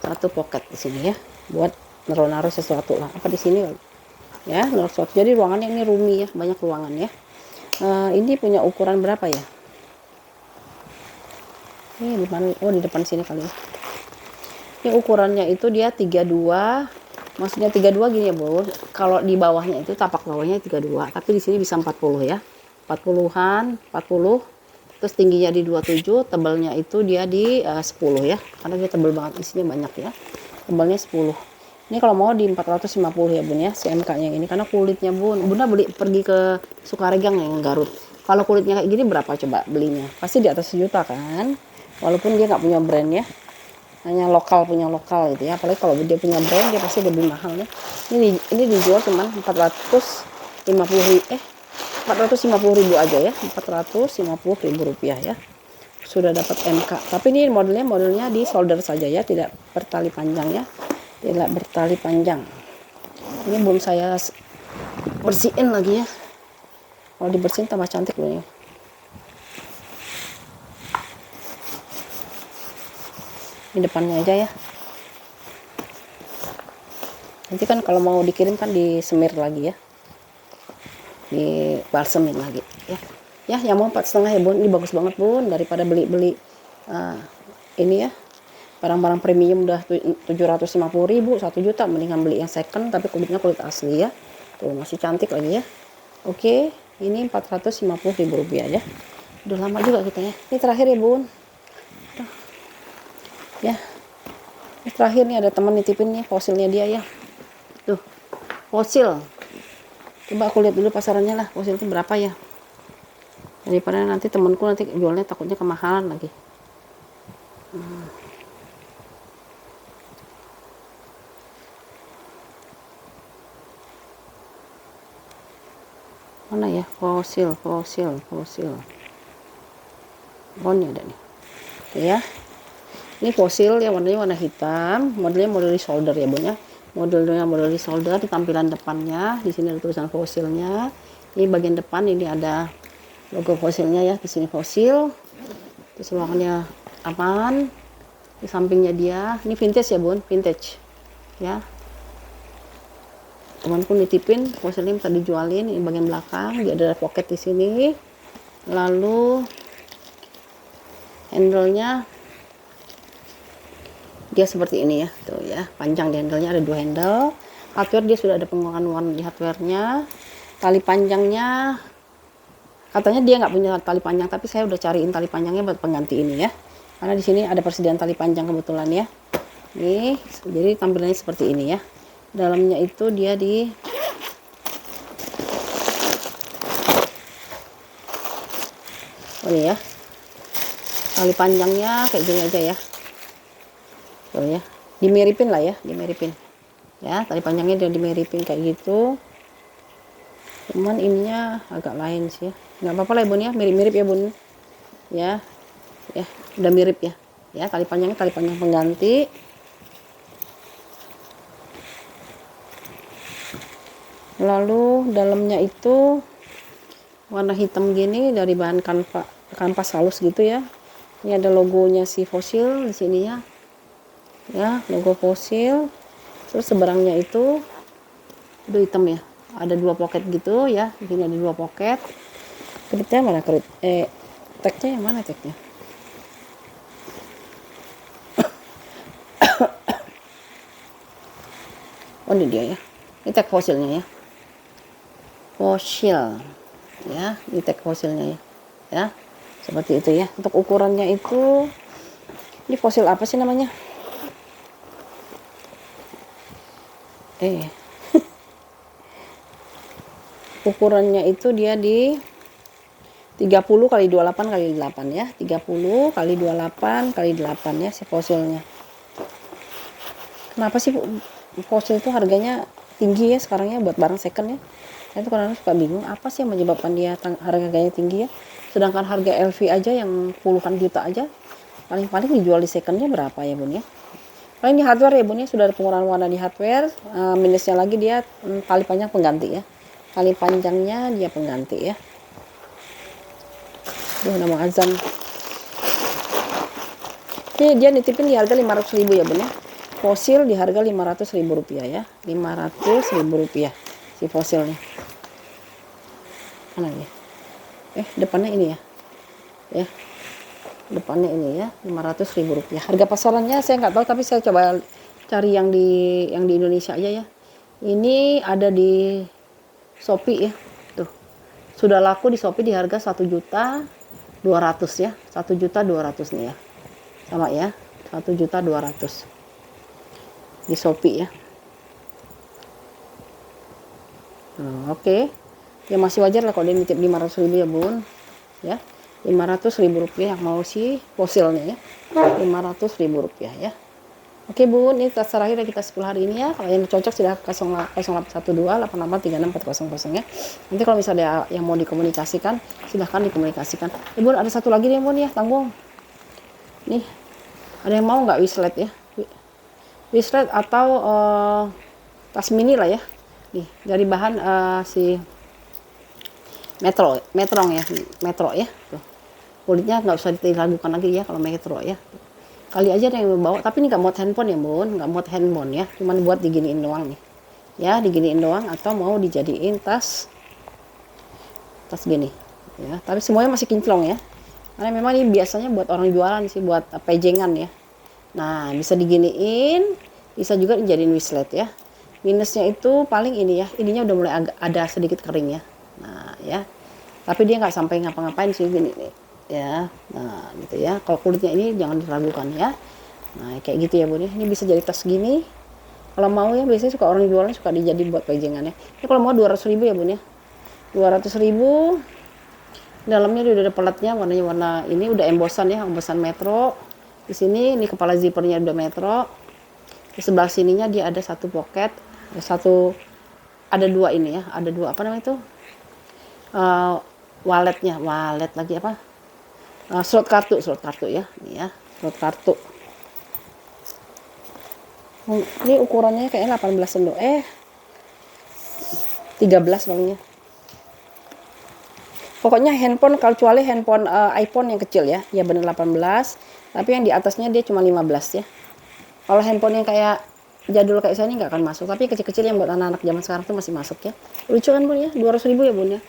satu pocket di sini ya, buat naruh sesuatu lah apa di sini ya, naruh sesuatu. Jadi ruangannya ini roomy ya, banyak ruangan ya. Ini punya ukuran berapa ya? Ini di mana? Oh di depan sini kali ya. Ini ukurannya itu dia 32, maksudnya 32 gini ya bun. Kalau di bawahnya itu tapak bawahnya 32, tapi di sini bisa 40 ya, 40-an, 40. Terus tingginya di 27, tebalnya itu dia di 10 ya, karena dia tebal banget, isinya banyak ya. Tebalnya 10. Ini kalau mau di 450 ya bun ya, si MK nya ini, karena kulitnya bunda beli pergi ke Sukaregang yang Garut. Kalau kulitnya kayak gini berapa coba belinya? Pasti di atas 1 juta kan, walaupun dia nggak punya brand ya, hanya punya lokal gitu ya. Apalagi kalau dia punya brand dia pasti lebih mahal ya. Ini dijual cuma 450.000 aja ya, 450.000 rupiah ya. Sudah dapat MK, tapi ini modelnya di solder saja ya, tidak bertali panjang ya, tidak bertali panjang. Ini belum saya bersihin lagi ya, kalau dibersihin tambah cantik loh ya. Ini depannya aja ya, nanti kan kalau mau dikirim kan disemir lagi ya, di balsemin lagi ya. Ya yang mau 4,5 ya bun, ini bagus banget bun, daripada beli ini ya, barang-barang premium udah 750.000, 1 juta, mendingan beli yang second tapi kulitnya kulit asli ya. Tuh masih cantik lagi ya. Oke, ini 450.000 rupiah ya. Udah lama juga kita ya. Ini terakhir ya bun. Tuh. Ya, ini terakhir nih, ada teman nitipin nih fosilnya dia ya. Tuh, fosil. Coba aku lihat dulu pasarannya lah, fosil itu berapa ya. Daripada nanti temanku nanti jualnya takutnya kemahalan lagi. Mana ya, fosil. Oh ini ada nih. Oke ya. Ini fosil ya, warnanya warna hitam, modelnya model di solder ya bun ya. Model di solder, di tampilan depannya di sini ada tulisan fosilnya. Ini bagian depan ini ada logo fosilnya ya, di sini fosil. Terus ruangannya aman. Di sampingnya dia, ini vintage ya bun, vintage ya. Temanku nitipin fosilnya minta dijualin. Ini bagian belakang, dia ada pocket di sini. Lalu handle-nya dia seperti ini ya, tuh ya, panjang di handle-nya, ada 2 handle. Hardware dia sudah ada pengurangan warna di hardware-nya. Tali panjangnya katanya dia nggak punya tali panjang, tapi saya udah cariin tali panjangnya buat pengganti ini ya, karena di sini ada persediaan tali panjang kebetulan ya. Nih jadi tampilannya seperti ini ya. Dalamnya itu dia Oh ini ya, tali panjangnya kayak gini aja ya. Tuh ya, dimiripin lah ya, dimiripin ya, tali panjangnya dia dimiripin kayak gitu. Cuman ininya agak lain sih ya, nggak apa-apa lah ya bun ya, mirip-mirip ya bun ya. Ya udah mirip ya, ya tali panjangnya tali panjang pengganti. Lalu dalamnya itu warna hitam gini dari bahan kanvas halus gitu ya. Ini ada logonya si Fossil di sini ya, ya logo Fossil. Terus seberangnya itu hitam ya, ada 2 pocket gitu ya. Di sini ada 2 pocket. Keritnya mana kerit? Tagnya yang mana tagnya? Oh ini dia ya, ini tag Fossilnya ya, Fossil ya, ini tag Fossilnya ya, ya seperti itu ya. Untuk ukurannya itu, ini Fossil apa sih namanya? Ukurannya itu dia di 30 kali 28 kali 8 ya, 30 kali 28 kali 8 ya si Fossilnya. Kenapa sih Fossil itu harganya tinggi ya sekarang ya buat barang second ya? Saya tuh kadang suka bingung apa sih yang menyebabkan dia harganya tinggi ya. Sedangkan harga LV aja yang puluhan juta aja paling-paling dijual di secondnya berapa ya bun ya? Paling di hardware ya bun ya, sudah ada pengurangan warna di hardware. Minusnya lagi dia tali panjang pengganti ya, tali panjangnya dia pengganti ya. Duh udah mau azan. Ini dia nitipin di harga 500.000 ya bun ya. Fossil di harga 500.000 rupiah ya, 500.000 rupiah si Fossilnya. Mana ya? Depannya ini ya, ya depannya ini ya, 500.000 rupiah. Harga pasarannya saya nggak tahu, tapi saya coba cari yang di Indonesia aja ya. Ini ada di Shopee ya, tuh sudah laku di Shopee di harga 1.200.000 ya, 1.200.000 nih ya, sama ya, 1.200.000 di Shopee ya. Oke. Ya masih wajar lah kalau dia nitip 500.000 ya bun ya, 500.000 rupiah yang mau si Fossilnya ya, 500.000 rupiah ya. Oke bun, ini tas terakhir yang kita 10 hari ini ya. Kalau yang cocok sudah 081288364000 ya. Nanti kalau misalnya ada yang mau dikomunikasikan silahkan dikomunikasikan ya bun. Ada satu lagi nih bun ya, tanggung nih, ada yang mau nggak wislet ya, wislet atau tas mini lah ya. Nih dari bahan si metrong ya, metro ya. Tuh. Kulitnya nggak usah diragukan lagi ya kalau metro ya. Kali aja ada yang bawa, tapi ini nggak muat handphone ya bun, nggak muat handphone ya, cuman buat diginiin doang nih. Ya diginiin doang atau mau dijadiin tas gini ya. Tapi semuanya masih kinclong ya. Karena memang ini biasanya buat orang jualan sih, buat pejengan ya. Nah bisa diginiin, bisa juga dijadiin wislet ya. Minusnya itu paling ini ya, ininya udah mulai ada sedikit kering ya. Nah ya, tapi dia nggak sampai ngapa-ngapain sih gini nih ya. Nah gitu ya, kalau kulitnya ini jangan diragukan ya. Nah kayak gitu ya bun ya, ini bisa jadi tas gini kalau mau ya. Biasanya suka orang jualnya suka dijadiin buat pejengan ya. Ini kalau mau 200.000 ya bun ya, 200.000. Dalamnya udah ada pelatnya, warnanya warna ini udah embosan ya, embosan metro. Di sini ini kepala zippernya udah metro. Di sebelah sininya dia ada satu pocket, ada 2 ini ya, ada 2 apa namanya itu, wallet lagi apa, slot kartu ya, ini ya slot kartu. Ini ukurannya kayaknya 18 sendo, 13 palingnya. Pokoknya handphone, kecuali handphone iPhone yang kecil ya, ya bener 18, tapi yang di atasnya dia cuma 15 ya. Kalau handphone yang kayak jadul kayak saya ini nggak akan masuk, tapi kecil-kecil yang buat anak-anak zaman sekarang tuh masih masuk ya. Lucu kan bun ya, 200.000 ya bun ya.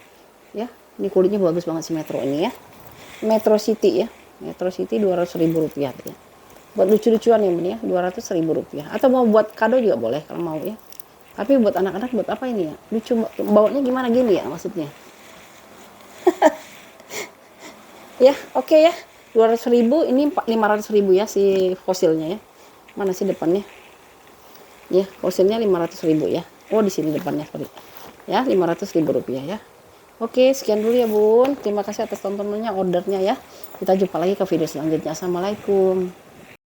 Ya, ini kulitnya bagus banget si Metro ini ya. Metro City ya, Metro City 200.000 rupiah ya. Buat lucu-lucuan ya bun ya, 200.000 rupiah. Atau mau buat kado juga boleh kalau mau ya. Tapi buat anak-anak buat apa ini ya? Lucu, bawanya gimana gini ya maksudnya? Ya, oke ya. 200.000, ini 500.000 ya si Fossilnya ya. Mana sih depannya? Ya, Fossilnya 500.000 ya. Oh, di sini depannya, sorry. Ya, 500.000 rupiah ya. Oke, sekian dulu ya Bun. Terima kasih atas tontonannya, ordernya ya. Kita jumpa lagi ke video selanjutnya. Assalamualaikum.